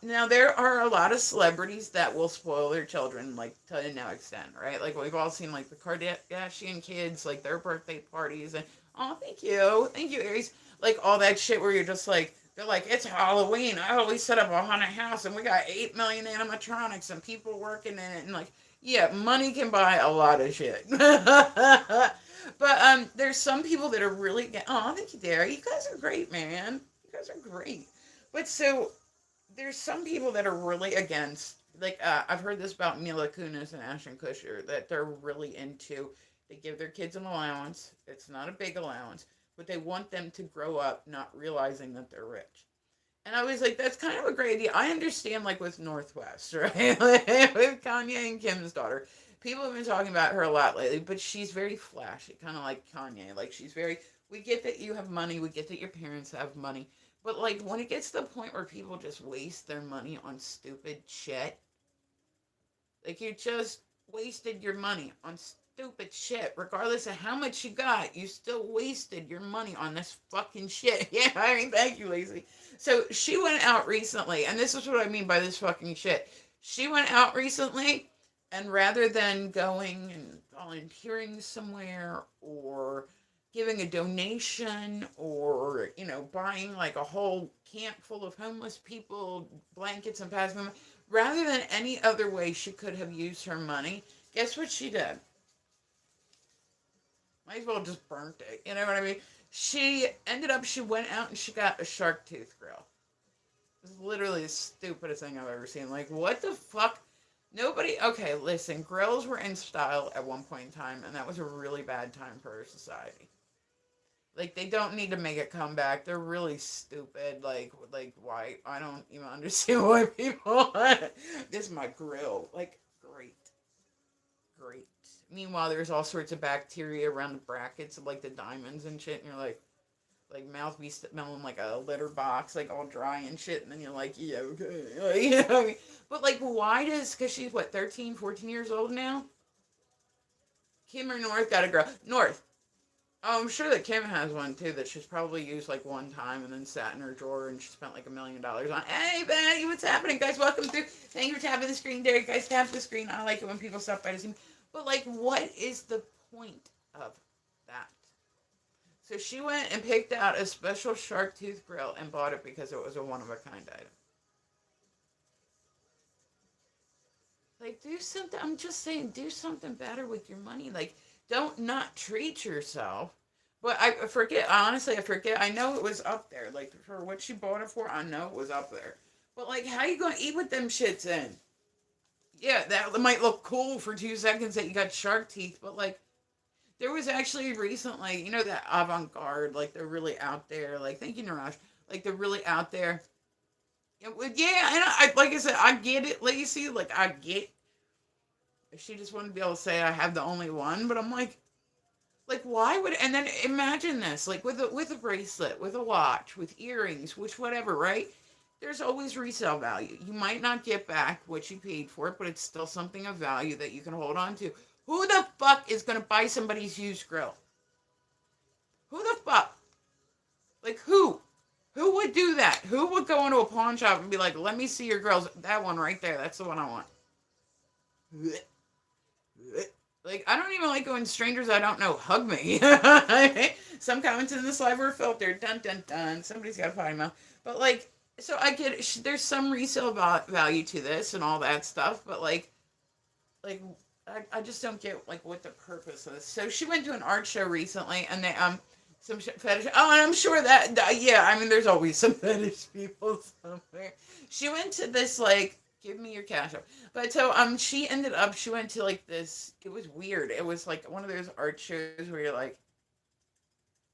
Now there are a lot of celebrities that will spoil their children, like to no extent, right? Like we've all seen, like the Kardashian kids, like their birthday parties, and oh, thank you, Aries. Like all that shit where you're just like, they're like, it's Halloween. Oh, we set up a haunted house, and we got 8 million animatronics and people working in it, and like, yeah, money can buy a lot of shit. But there's some people that are really. Oh, thank you, Derry. You guys are great, man. You guys are great. But so there's some people that are really against, like, I've heard this about Mila Kunis and Ashton Kutcher, that they're really into, they give their kids an allowance. It's not a big allowance, but they want them to grow up not realizing that they're rich. And I was like, that's kind of a great idea. I understand, like, with Northwest, right? Like, with Kanye and Kim's daughter. People have been talking about her a lot lately, but she's very flashy, kind of like Kanye. Like, she's very, we get that you have money, we get that your parents have money. But, like, when it gets to the point where people just waste their money on stupid shit, like, you just wasted your money on stupid shit. Regardless of how much you got, you still wasted your money on this fucking shit. Yeah, I mean, thank you, Lacey. So she went out recently, and this is what I mean by this fucking shit. She went out recently, and rather than going and volunteering somewhere or giving a donation or, buying like a whole camp full of homeless people, blankets and passing them, rather than any other way she could have used her money, guess what she did? Might as well just burnt it. You know what I mean? She went out and she got a shark tooth grill. It's literally the stupidest thing I've ever seen. Like, what the fuck? Nobody, okay, listen, grills were in style at one point in time, and that was a really bad time for our society. Like, they don't need to make a comeback. They're really stupid. Like why? I don't even understand why people. This is my grill. Like, great. Great. Meanwhile, there's all sorts of bacteria around the brackets of, like, the diamonds and shit, and you're like, mouth be smelling like a litter box, like, all dry and shit, and then you're like, yeah, okay. Like, you know what I mean? But, like, why does, because she's, what, 13, 14 years old now? Kim or North got a girl. North. Oh, I'm sure that Kim has one too that she's probably used like one time and then sat in her drawer and she spent like $1 million on. Hey, Betty, what's happening, guys? Welcome through. Thank you for tapping the screen, Derek. Guys, tap the screen. I like it when people stop by to see me. But like, what is the point of that? So she went and picked out a special shark tooth grill and bought it because it was a one of a kind item. Like, do something. I'm just saying, do something better with your money. Like, don't not treat yourself. But I forget, honestly, I forget. I know it was up there. Like, for what she bought it for, I know it was up there. But, like, how you going to eat with them shits in? Yeah, that might look cool for 2 seconds that you got shark teeth, but, like, there was actually recently, that avant garde, like, they're really out there. Like, thank you, Niraj. Like, they're really out there. Yeah, and like I said, I get it, Lacey. Like, I get. She just wanted to be able to say I have the only one, but I'm like, why would? And then imagine this, like with a bracelet, with a watch, with earrings, which whatever, right? There's always resale value. You might not get back what you paid for it, but it's still something of value that you can hold on to. Who the fuck is gonna buy somebody's used grill? Who the fuck? Like, who? Who would do that? Who would go into a pawn shop and be like, let me see your grills? That one right there. That's the one I want. Like, I don't even like when strangers I don't know hug me. Some comments in this live were filtered. Dun, dun, dun. Somebody's got a potty mouth. But, like, so I get it. There's some resale value to this and all that stuff. But, like I just don't get, like, what the purpose of this. So she went to an art show recently, and they, some fetish. Oh, and I'm sure yeah, I mean, there's always some fetish people somewhere. She went to this, like, give me your cash up. But so, she went to, like, this, it was weird. It was, like, one of those art shows where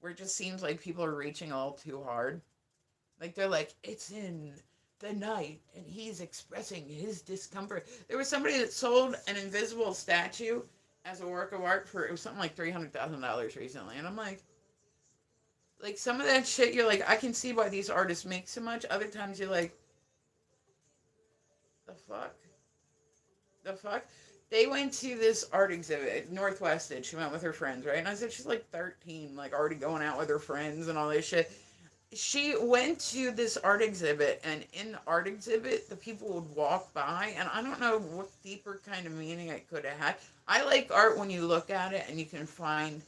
where it just seems like people are reaching a little too hard. Like they're like, it's in the night and he's expressing his discomfort. There was somebody that sold an invisible statue as a work of art for, it was something like $300,000 recently. And I'm like some of that shit, you're like, I can see why these artists make so much. Other times you're like, the fuck? The fuck? They went to this art exhibit at Northwest did. She went with her friends, right? And I said she's like 13, like already going out with her friends and all this shit. She went to this art exhibit, and in the art exhibit, the people would walk by, and I don't know what deeper kind of meaning it could have had. I like art when you look at it and you can find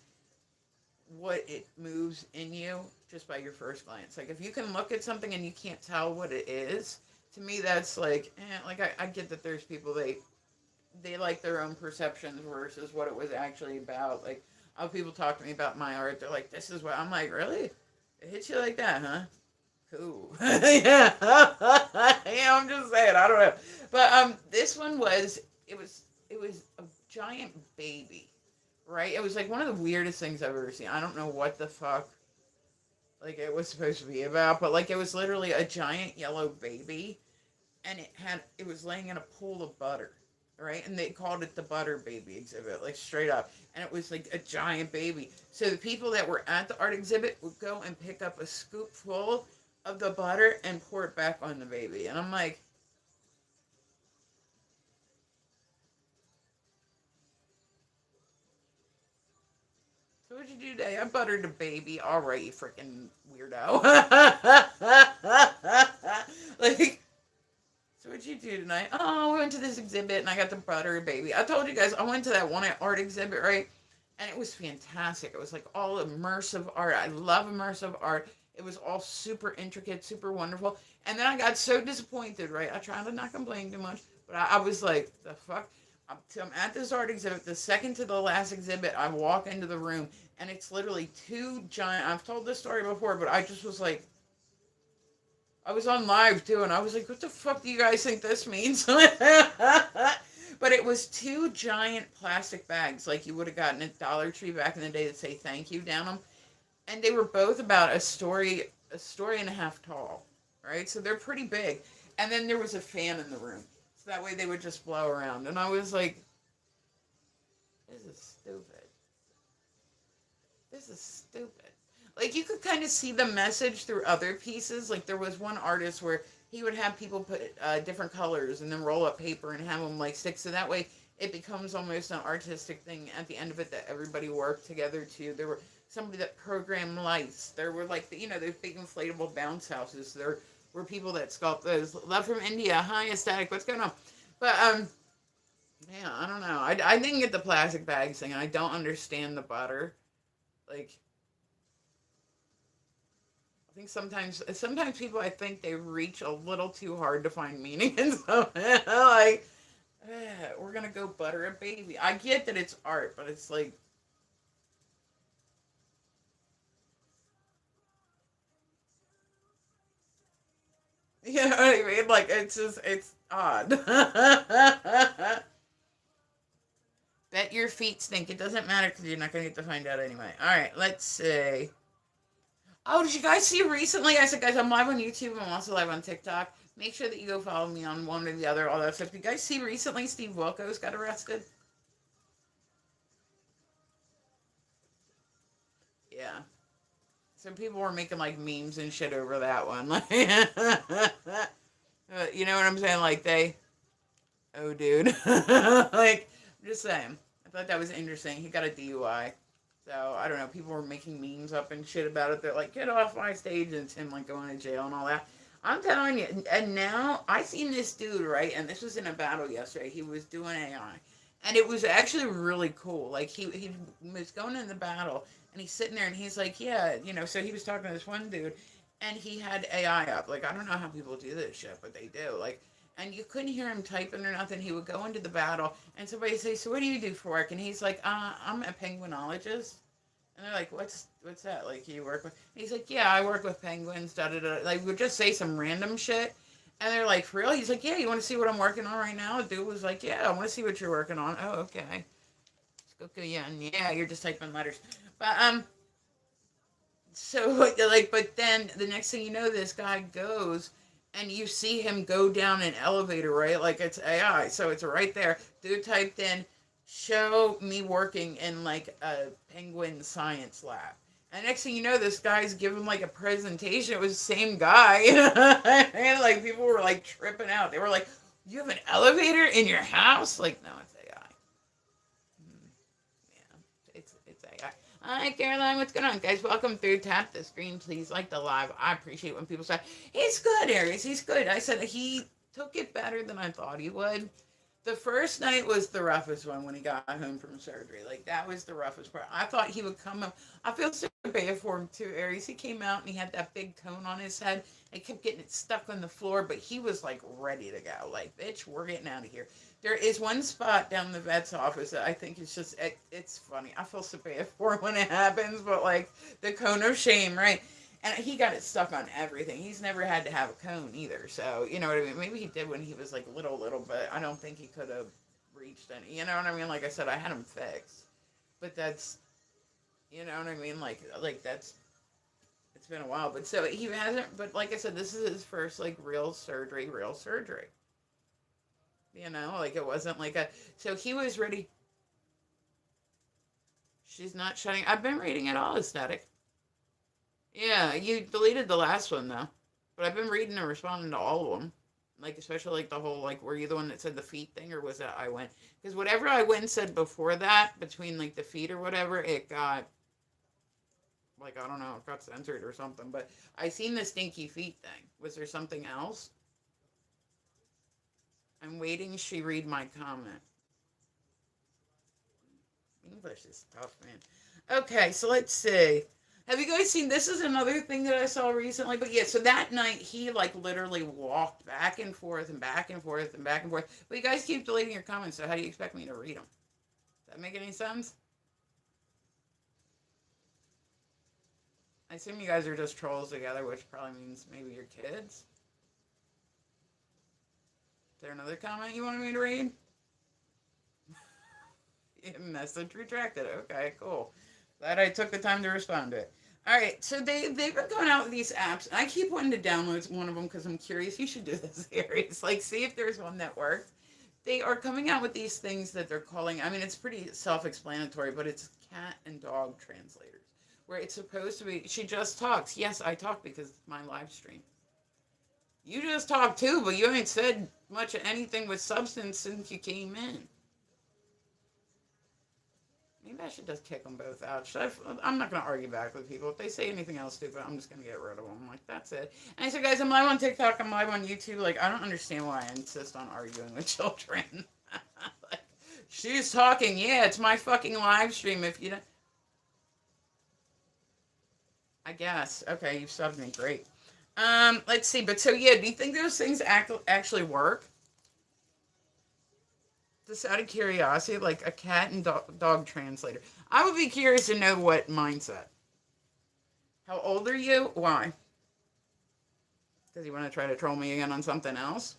what it moves in you just by your first glance. Like if you can look at something and you can't tell what it is, to me that's like, like I get that there's people they like their own perceptions versus what it was actually about. Like, how people talk to me about my art, they're like, this is what I'm like, really? It hits you like that, huh? Cool. Yeah. Yeah, I'm just saying, I don't know. But this one was it was a giant baby, right? It was like one of the weirdest things I've ever seen. I don't know what the fuck like it was supposed to be about, but like it was literally a giant yellow baby and it was laying in a pool of butter, right? And they called it the butter baby exhibit, like straight up. And it was like a giant baby. So the people that were at the art exhibit would go and pick up a scoop full of the butter and pour it back on the baby. And I'm like, so what'd you do today? I buttered a baby. All right, you freaking weirdo. Like, so what'd you do tonight? Oh, we went to this exhibit and I got the butter baby. I told you guys I went to that one art exhibit, right? And it was fantastic. It was like all immersive art. I love immersive art. It was all super intricate, super wonderful. And then I got so disappointed, right? I try to not complain too much, but I was like, the fuck? I'm at this art exhibit, the second to the last exhibit, I walk into the room, and it's literally two giant, I've told this story before, but I just was like, I was on live too, and I was like, what the fuck do you guys think this means? But it was two giant plastic bags, like you would have gotten at Dollar Tree back in the day that say thank you down them. And they were both about a story and a half tall, right? So they're pretty big. And then there was a fan in the room. So that way they would just blow around. And I was like, this is stupid. This is stupid. Like, you could kind of see the message through other pieces. Like, there was one artist where he would have people put different colors and then roll up paper and have them, like, stick. So that way it becomes almost an artistic thing at the end of it that everybody worked together to. There were somebody that programmed lights. There were, like, those big inflatable bounce houses. There were people that sculpt those. Love from India. Hi, Aesthetic. What's going on? But, yeah, I don't know. I didn't get the plastic bags thing, and I don't understand the butter. Like, I think sometimes people, I think they reach a little too hard to find meaning in something. Like, we're gonna go butter a baby. I get that it's art, but it's like, you know what I mean? Like, it's odd. Bet your feet stink. It doesn't matter because you're not gonna get to find out anyway. All right, let's see. Oh, did you guys see recently? I said, guys, I'm live on YouTube and I'm also live on TikTok. Make sure that you go follow me on one or the other, all that stuff. Did you guys see recently Steve Wilkos got arrested? Yeah. Some people were making like memes and shit over that one. Like, you know what I'm saying? Like oh dude. Like, I'm just saying. I thought that was interesting. He got a DUI. So I don't know. People were making memes up and shit about it. They're like, "Get off my stage!" And it's him like going to jail and all that. I'm telling you. And now I seen this dude, right, and this was in a battle yesterday. He was doing AI, and it was actually really cool. Like he was going in the battle, and he's sitting there, and he's like, "Yeah, you know." So he was talking to this one dude, and he had AI up. Like, I don't know how people do this shit, but they do. Like, and you couldn't hear him typing or nothing. He would go into the battle, and somebody would say, "So what do you do for work?" And he's like, I'm a penguinologist." And they're like, what's that? Like, you work with? And he's like, yeah, I work with penguins, da da da. Like, we'd just say some random shit. And they're like, for real? He's like, yeah, you want to see what I'm working on right now? The dude was like, yeah, I want to see what you're working on. Oh, okay. Let's go, yeah, and yeah, you're just typing letters. But, So like, but then the next thing you know, this guy goes, and you see him go down an elevator, right? Like it's AI, so it's right there. Dude typed in, "Show me working in like a penguin science lab." And next thing you know, this guy's giving like a presentation. It was the same guy, and like people were like tripping out. They were like, "You have an elevator in your house?" Like, no, it's AI. Yeah, it's AI. Hi, Caroline. What's going on, guys? Welcome through. Tap the screen, please. Like the live. I appreciate when people say he's good, Aries. He's good. I said he took it better than I thought he would. The first night was the roughest one when he got home from surgery. Like that was the roughest part. I thought he would come up. I feel so bad for him too, Aries. He came out and he had that big cone on his head. It kept getting it stuck on the floor, but he was like ready to go. Like, bitch, we're getting out of here. There is one spot down the vet's office that I think is just it's funny. I feel so bad for him when it happens, but like the cone of shame, right? And he got it stuck on everything. He's never had to have a cone either. So, you know what I mean? Maybe he did when he was like little, but I don't think he could have reached any. You know what I mean? Like I said, I had him fixed. But that's, you know what I mean? Like that's, it's been a while. But so he hasn't, but like I said, this is his first like real surgery. You know, like it wasn't like a, so he was ready. She's not shutting. I've been reading it all, aesthetic. Yeah, you deleted the last one though. But I've been reading and responding to all of them. Like especially like the whole like were you the one that said the feet thing or was that I went? Because whatever I went and said before that between like the feet or whatever, it got like I don't know, it got censored or something. But I seen the stinky feet thing. Was there something else? I'm waiting. She read my comment. English is tough, man. Okay, so let's see. Have you guys seen this is another thing that I saw recently, but yeah, so that night he like literally walked back and forth and back and forth and back and forth. But you guys keep deleting your comments, so how do you expect me to read them? Does that make any sense? I assume you guys are just trolls together, which probably means maybe your kids. Is there another comment you wanted me to read? Message retracted. Okay, cool. Glad I took the time to respond to it. All right, so they've been going out with these apps, and I keep wanting to download one of them because I'm curious. You should do this, Aries. Like, see if there's one that works. They are coming out with these things that they're calling. I mean, it's pretty self-explanatory, but it's cat and dog translators, where it's supposed to be. She just talks. Yes, I talk because it's my live stream. You just talk too, but you ain't said much of anything with substance since you came in. Maybe I should just kick them both out. I'm not going to argue back with people. If they say anything else stupid, I'm just going to get rid of them. Like, that's it. And I said, guys, I'm live on TikTok. I'm live on YouTube. Like, I don't understand why I insist on arguing with children. Like, she's talking. Yeah, it's my fucking live stream. If you don't. I guess. Okay, you've subbed me. Great. Let's see. But so, yeah, do you think those things actually work? Just out of curiosity, like a cat and dog translator. I would be curious to know what mindset. How old are you? Why? Does he want to try to troll me again on something else?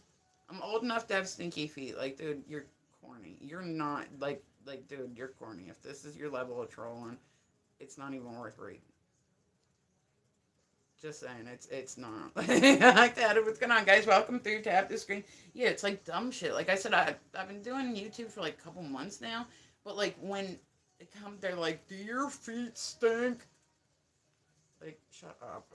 I'm old enough to have stinky feet. Like, dude, you're corny. You're not dude, you're corny. If this is your level of trolling, it's not even worth reading. Just saying, it's not like that. What's going on, guys? Welcome through. Tap the screen. Yeah, it's like dumb shit. Like I said, I've been doing YouTube for like a couple months now, but like when they come, they're like, "Do your feet stink?" Like, shut up.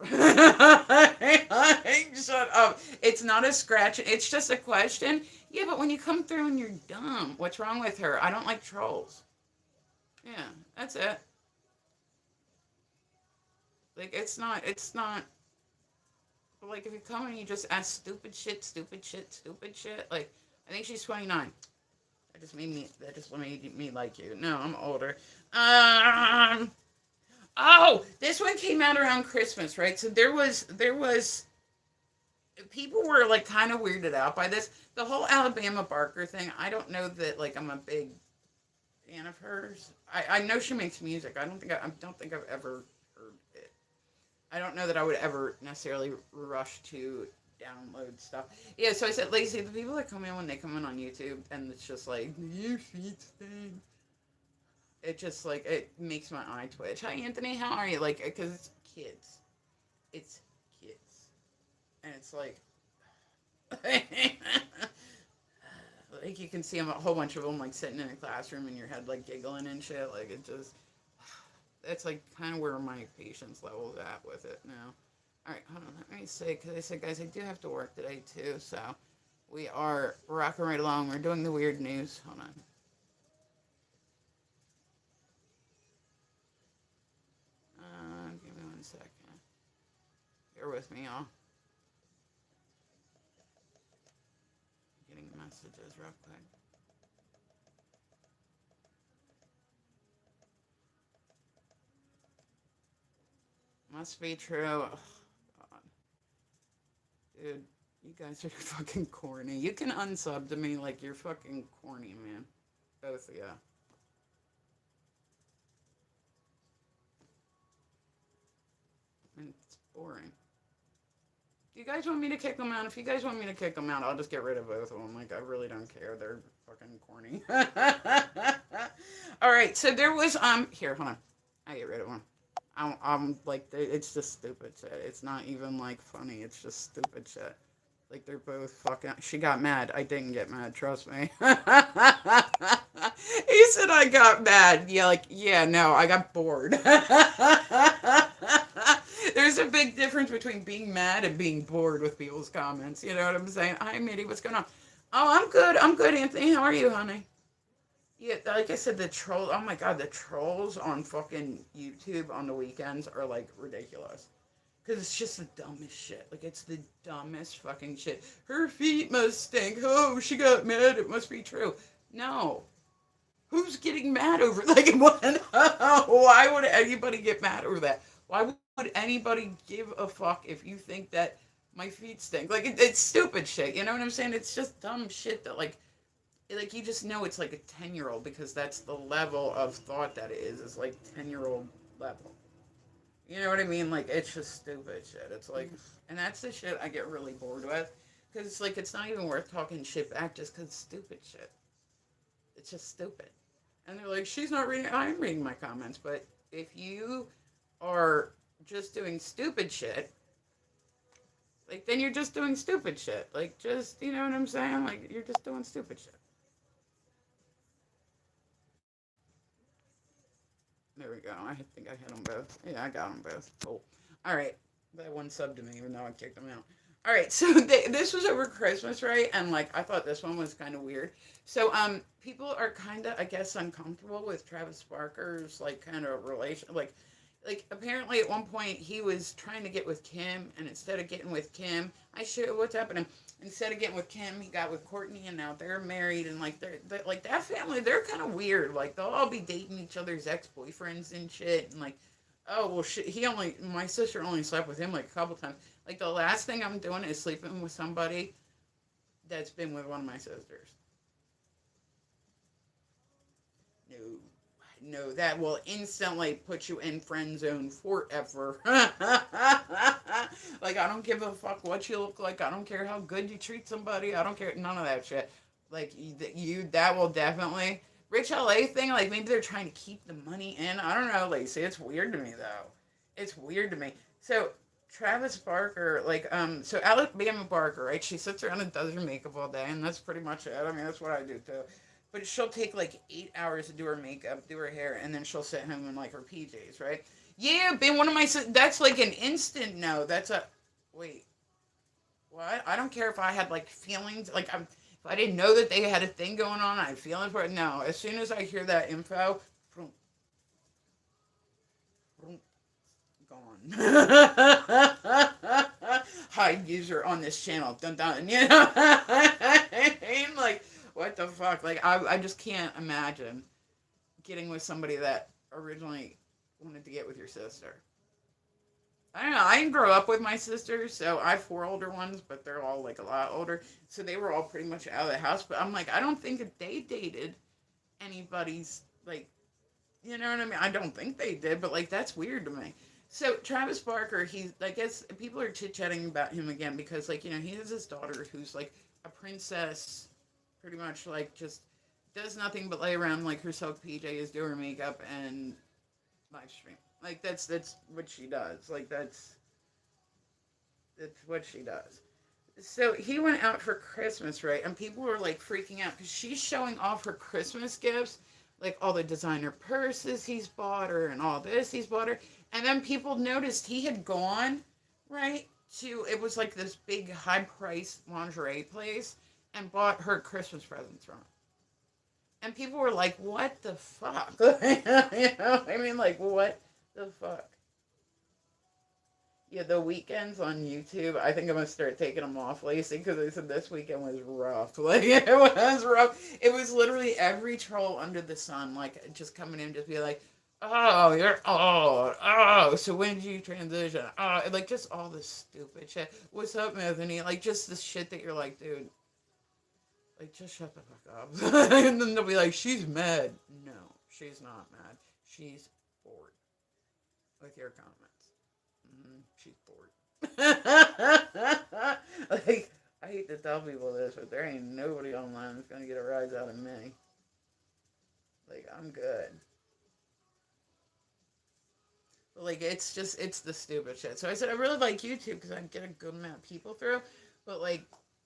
Like, shut up. It's not a scratch. It's just a question. Yeah, but when you come through and you're dumb, what's wrong with her? I don't like trolls. Yeah, that's it. Like, it's not, like, if you come and you just ask stupid shit, like, I think she's 29. That just made me like you. No, I'm older. Um, oh, this one came out around Christmas, right? So there was people were like kind of weirded out by this. The whole Alabama Barker thing. I don't know that like I'm a big fan of hers. I know she makes music. I don't think I've ever heard it. I don't know that I would ever necessarily rush to download stuff. Yeah, so I said, Lacey, the people that come in when they come in on YouTube and it's just like, you feet thing. It just like, it makes my eye twitch. Hi, Anthony, how are you? Like, because it's kids. It's kids. And it's like you can see them, a whole bunch of them like sitting in a classroom in your head like giggling and shit. Like it just, that's like kind of where my patience level's at with it now. All right, hold on. Let me say, because I said, guys, I do have to work today too, so we are rocking right along. We're doing the weird news. Hold on. Give me 1 second. Bear with me, y'all. Getting messages real quick. Must be true. Oh, God. Dude, you guys are fucking corny. You can unsub to me like you're fucking corny, man. Both of you. And it's boring. Do you guys want me to kick them out? If you guys want me to kick them out, I'll just get rid of both of them. Like, I really don't care. They're fucking corny. All right, so there was, here, hold on. I get rid of one. I'm like, it's just stupid shit. It's not even, like, funny. It's just stupid shit. Like, they're both fucking, she got mad. I didn't get mad, trust me. He said I got mad. Yeah, like, yeah, no, I got bored. There's a big difference between being mad and being bored with people's comments. You know what I'm saying? Hi, Mitty, what's going on? Oh, I'm good. I'm good, Anthony. How are you, honey? Yeah, like I said, the troll. Oh my god, the trolls on fucking YouTube on the weekends are like ridiculous. Because it's just the dumbest shit. Like, it's the dumbest fucking shit. Her feet must stink. Oh, she got mad. It must be true. No. Who's getting mad over it? Like, what? Why would anybody get mad over that? Why would anybody give a fuck if you think that my feet stink? Like, it's stupid shit. You know what I'm saying? It's just dumb shit that, like you just know it's like a 10-year-old because that's the level of thought that it is. It's like 10-year-old level. You know what I mean? Like, it's just stupid shit. It's like, and that's the shit I get really bored with. Because it's like, it's not even worth talking shit back just because it's stupid shit. It's just stupid. And they're like, she's not reading, I'm reading my comments. But if you are just doing stupid shit, like, then you're just doing stupid shit. Like, just, you know what I'm saying? Like, you're just doing stupid shit. There we go. I think I hit them both. Yeah, I got them both. Cool. All right. That one subbed to me, even though I kicked them out. All right. So this was over Christmas, right? And like, I thought this one was kind of weird. So people are kind of, I guess, uncomfortable with Travis Barker's like kind of relation, like apparently at one point he was trying to get with Kim, and instead of getting with Kim, I show what's happening. Instead of getting with Kim, he got with Courtney, and now they're married, and like they're like that family. They're kind of weird. Like they'll all be dating each other's ex boyfriends and shit, and like, oh well, shit. My sister only slept with him like a couple times. Like the last thing I'm doing is sleeping with somebody that's been with one of my sisters. No. No, that will instantly put you in friend zone forever. Like, I don't give a fuck what you look like. I don't care how good you treat somebody. I don't care. None of that shit. Like, that will definitely. Rich LA thing, like, maybe they're trying to keep the money in. I don't know, Lacey. It's weird to me, though. It's weird to me. So, Travis Barker, like, so Alabama Barker, right? She sits around and does her makeup all day, and that's pretty much it. I mean, that's what I do, too. But she'll take like 8 hours to do her makeup, do her hair, and then she'll sit home in like her PJs, right? Yeah, been one of my. That's like an instant no. That's a. Wait, what? I don't care if I had like feelings. Like if I didn't know that they had a thing going on, I had feelings for it. No, as soon as I hear that info, boom, boom, gone. Hide user on this channel. Dun dun. You know, I mean, like what the fuck? Like I just can't imagine getting with somebody that originally wanted to get with your sister. I don't know. I didn't grow up with my sisters, so I have four older ones, but they're all like a lot older. So they were all pretty much out of the house. But I'm like, I don't think that they dated anybody's like, you know what I mean? I don't think they did, but like that's weird to me. So Travis Barker, he's I guess people are chit chatting about him again because like he has this daughter who's like a princess, pretty much like just does nothing but lay around like her silk PJs, do her makeup, and live stream. Like that's what she does. Like that's what she does. So he went out for Christmas, right? And people were like freaking out because she's showing off her Christmas gifts, like all the designer purses he's bought her and all this he's bought her. And then people noticed he had gone, right, to it was like this big high priced lingerie place and bought her Christmas presents from it. And people were like, what the fuck? I mean, like, what the fuck? Yeah, the weekends on YouTube, I think I'm gonna start taking them off, Lacey, because I said this weekend was rough. Like it was rough. It was literally every troll under the sun, like just coming in, just be like, "Oh, you're oh. So when did you transition? Oh, like just all this stupid shit. What's up, Anthony? Like just this shit that you're like, dude, like just shut the fuck up." And then they'll be like, "She's mad." No, she's not mad. She's bored with your comments. She's bored. Like, I hate to tell people this, but there ain't nobody online that's gonna get a rise out of me. Like, I'm good. But, like, it's the stupid shit. So I said, I really like YouTube because I get a good amount of people through. But, like,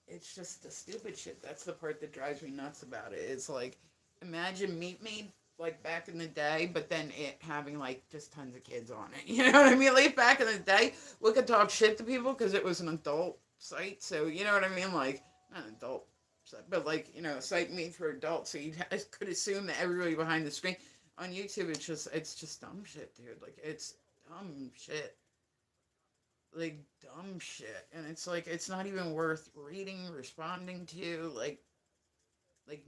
it's just the stupid shit. That's the part that drives me nuts about it. It's like, imagine Meet Me like back in the day, but then it having like just tons of kids on it. You know what I mean? Like back in the day, we could talk shit to people because it was an adult site. So you know what I mean? Like not an adult site, but like a site made for adults. So you could assume that everybody behind the screen on YouTube, it's just dumb shit, dude. Like it's dumb shit. Like dumb shit, and it's like it's not even worth reading, responding to, like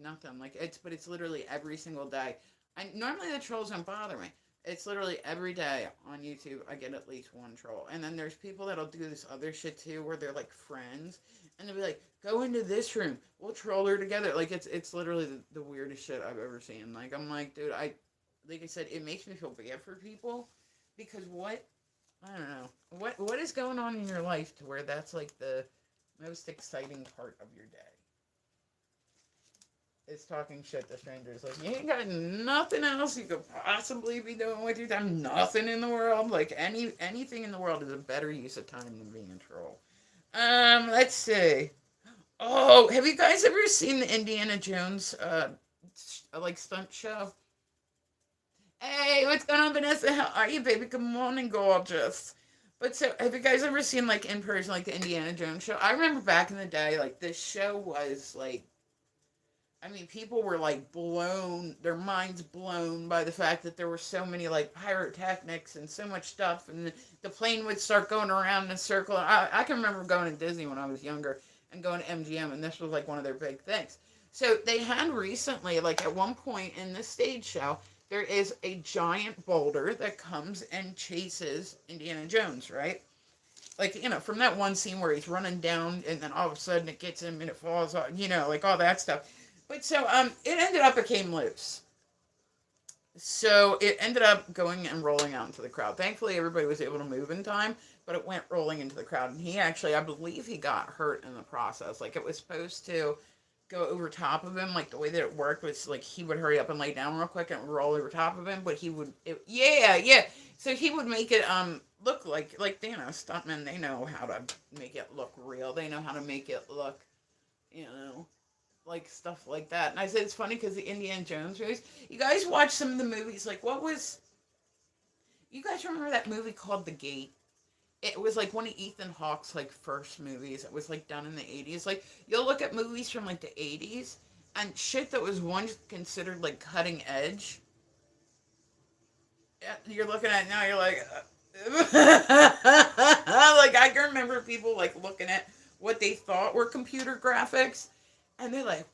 nothing. Like it's literally every single day. I normally the trolls don't bother me. It's literally every day on YouTube I get at least one troll. And then there's people that'll do this other shit too where they're like friends and they'll be like, go into this room. We'll troll her together. Like it's literally the weirdest shit I've ever seen. Like I'm like, dude, like I said, it makes me feel bad for people because what I don't know. What is going on in your life to where that's like the most exciting part of your day? Is talking shit to strangers. Like, you ain't got nothing else you could possibly be doing with your time. Nothing in the world. Like, anything in the world is a better use of time than being a troll. Let's see. Oh, have you guys ever seen the Indiana Jones, like, stunt show? Hey, what's going on, Vanessa? How are you, baby? Good morning, gorgeous. But so, have you guys ever seen, like, in person, like, the Indiana Jones show? I remember back in the day, like, this show was, like, I mean, people were like blown, their minds blown by the fact that there were so many like pyrotechnics and so much stuff, and the plane would start going around in a circle. I can remember going to Disney when I was younger and going to MGM, and this was like one of their big things. So they had recently, like at one point in this stage show, there is a giant boulder that comes and chases Indiana Jones, right? Like from that one scene where he's running down and then all of a sudden it gets him and it falls off, like all that stuff. But so it ended up it came loose. So it ended up going and rolling out into the crowd. Thankfully everybody was able to move in time, but it went rolling into the crowd and he actually, I believe he got hurt in the process. Like it was supposed to go over top of him. Like the way that it worked was like he would hurry up and lay down real quick and roll over top of him, but yeah. So he would make it look like stuntmen, they know how to make it look real. They know how to make it look, you know, like stuff like that. And I said it's funny because the Indiana Jones movies. You guys watch some of the movies. Like what was? You guys remember that movie called The Gate? It was like one of Ethan Hawke's like first movies. It was like done in the 80s. Like you'll look at movies from like the 80s and shit that was once considered like cutting edge. You're looking at it now. You're like, like I can remember people like looking at what they thought were computer graphics, and they're like,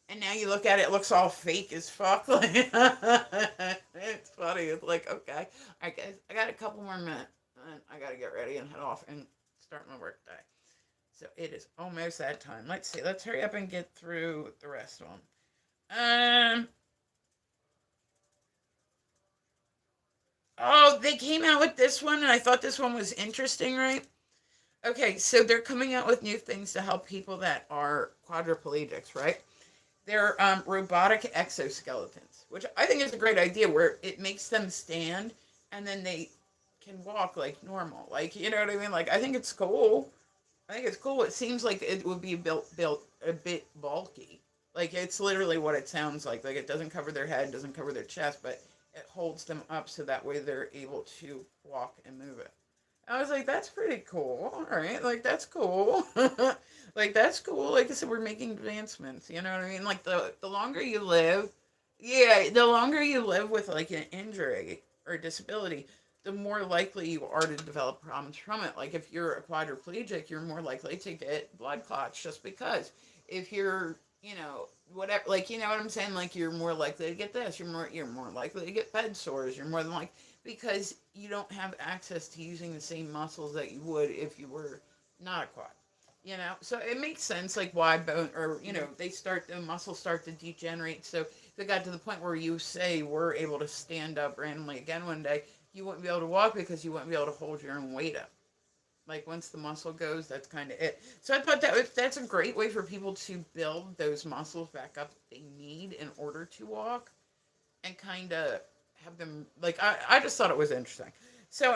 and now you look at it, it looks all fake as fuck. Like, it's funny. It's like, okay, I guess I got a couple more minutes, and I gotta get ready and head off and start my work day. So it is almost that time. Let's see. Let's hurry up and get through the rest of them. Oh, they came out with this one, and I thought this one was interesting, right? Okay, so they're coming out with new things to help people that are quadriplegics, right? They're robotic exoskeletons. which I think is a great idea where it makes them stand and then they can walk like normal. Like, you know what I mean? Like, I think it's cool. I think it's cool. It seems like it would be built a bit bulky. Like, it's literally what it sounds like. Like, it doesn't cover their head, doesn't cover their chest, but it holds them up so that way they're able to walk and move it. I was like, that's pretty cool. All right, like that's cool. Like that's cool. Like I said, we're making advancements. You know what I mean? Like the longer you live, yeah, the longer you live with like an injury or disability, the more likely you are to develop problems from it. Like if you're a quadriplegic, you're more likely to get blood clots just because. If you're, whatever, like you know what I'm saying, like you're more likely to get this. You're more likely to get bed sores. You're more than like because you don't have access to using the same muscles that you would if you were not a quad. So it makes sense like why bone or the muscles start to degenerate. So if it got to the point where you say we're able to stand up randomly again one day, you wouldn't be able to walk because you wouldn't be able to hold your own weight up. Like once the muscle goes, that's kind of it. So I thought that's a great way for people to build those muscles back up they need in order to walk and kind of have them like I just thought it was interesting. So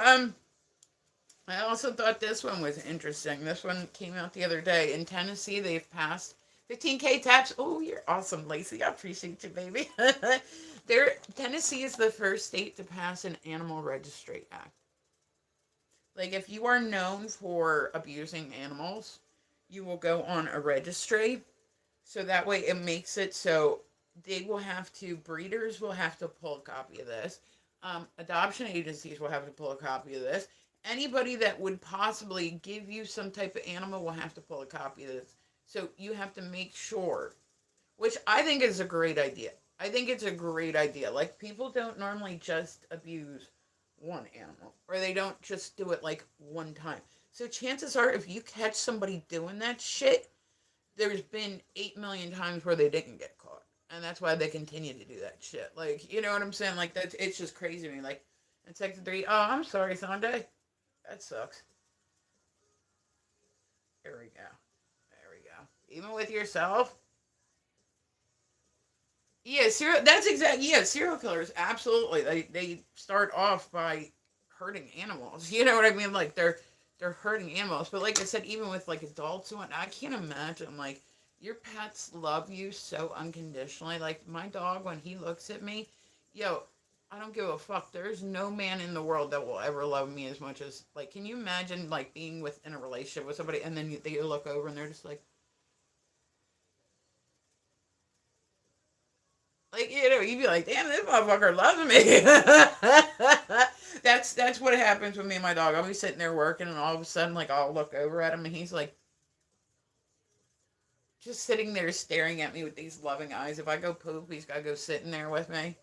I also thought this one was interesting. This one came out the other day. In Tennessee, they've passed 15K taps. Oh, you're awesome, Lacey. I appreciate you, baby. Tennessee is the first state to pass an animal registry act. Like, if you are known for abusing animals, you will go on a registry. So that way it makes it so breeders will have to pull a copy of this. Adoption agencies will have to pull a copy of this. Anybody that would possibly give you some type of animal will have to pull a copy of this. So you have to make sure, which I think is a great idea. I think it's a great idea. Like, people don't normally just abuse one animal, or they don't just do it like one time. So chances are, if you catch somebody doing that shit, there's been 8 million times where they didn't get caught. And that's why they continue to do that shit. Like, you know what I'm saying? Like, it's just crazy to me. Like, in Section 3, oh, I'm sorry, Sunday. That sucks. There we go. There we go. Even with yourself. Yeah, serial killers, absolutely. They start off by hurting animals. You know what I mean? Like, they're hurting animals. But like I said, even with like adults and whatnot, I can't imagine like your pets love you so unconditionally. Like my dog, when he looks at me, yo, I don't give a fuck. There's no man in the world that will ever love me as much as like. Can you imagine like being within a relationship with somebody and then they look over and they're just like you'd be like, damn, this motherfucker loves me. That's what happens with me and my dog. I'll be sitting there working, and all of a sudden, like, I'll look over at him, and he's like, just sitting there staring at me with these loving eyes. If I go poop, he's gotta go sitting there with me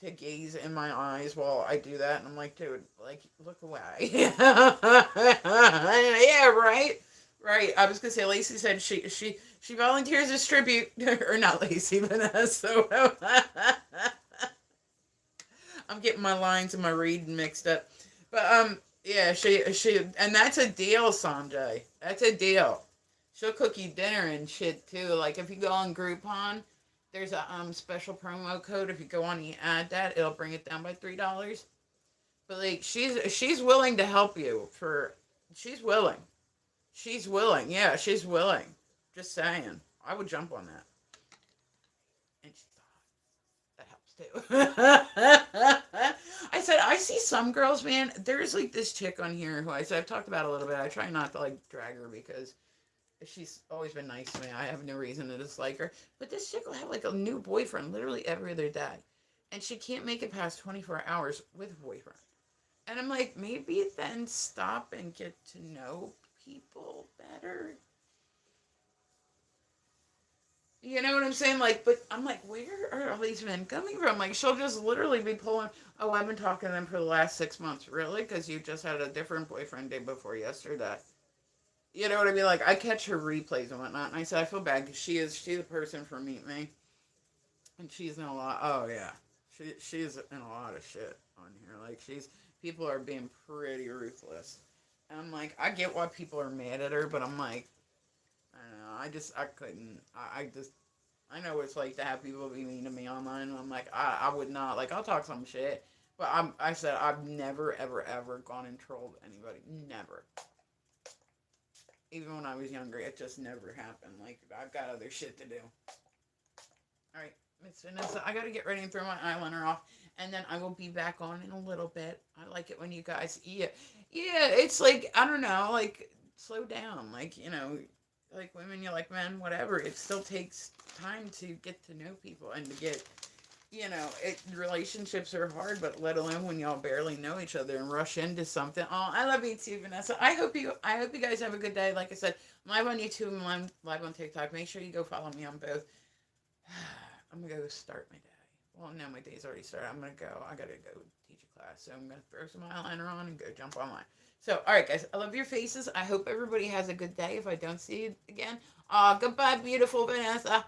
to gaze in my eyes while I do that. And I'm like, dude, like, look away. Yeah, right. Right. I was gonna say Lacey said she volunteers as tribute, or not Lacey, Vanessa. So I'm getting my lines and my reading mixed up. But yeah, she and that's a deal, Sanjay. That's a deal. She'll cook you dinner and shit too. Like if you go on Groupon, there's a special promo code. If you go on and you add that, it'll bring it down by $3. But like she's willing to help you for she's willing. She's willing. Yeah, she's willing. Just saying. I would jump on that. And she's that helps too. I said I see some girls, man. There's like this chick on here who I said I've talked about a little bit. I try not to like drag her because she's always been nice to me. I have no reason to dislike her. But this chick will have like a new boyfriend literally every other day, and she can't make it past 24 hours with a boyfriend. And I'm like, maybe then stop and get to know people better. You know what I'm saying? Like, but I'm like, where are all these men coming from? Like, she'll just literally be pulling, oh, I've been talking to them for the last 6 months. Really? Because you just had a different boyfriend day before yesterday. You know what I mean? Like, I catch her replays and whatnot. And I said, I feel bad because she's a person for Meet Me. And she's in a lot, oh, yeah. She's in a lot of shit on here. Like, people are being pretty ruthless. And I'm like, I get why people are mad at her, but I'm like, I don't know. I couldn't. I just. I know what it's like to have people be mean to me online, and I'm like, I would not. Like, I'll talk some shit, but I said I've never, ever, ever gone and trolled anybody. Never. Even when I was younger, it just never happened. Like, I've got other shit to do. All right, Miss Vanessa, I gotta get ready and throw my eyeliner off, and then I will be back on in a little bit. I like it when you guys, yeah. It's like, I don't know, like, slow down. Like, like women, you like men, whatever. It still takes time to get to know people and to get, relationships are hard, but let alone when y'all barely know each other and rush into something. Oh, I love you too, Vanessa. I hope you guys have a good day. Like I said, I'm live on YouTube and I'm live on TikTok. Make sure you go follow me on both. I'm gonna go start my day. Well, no, my day's already started. I gotta go teach a class. So I'm gonna throw some eyeliner on and go jump online. So, all right, guys, I love your faces. I hope everybody has a good day. If I don't see you again, goodbye, beautiful Vanessa.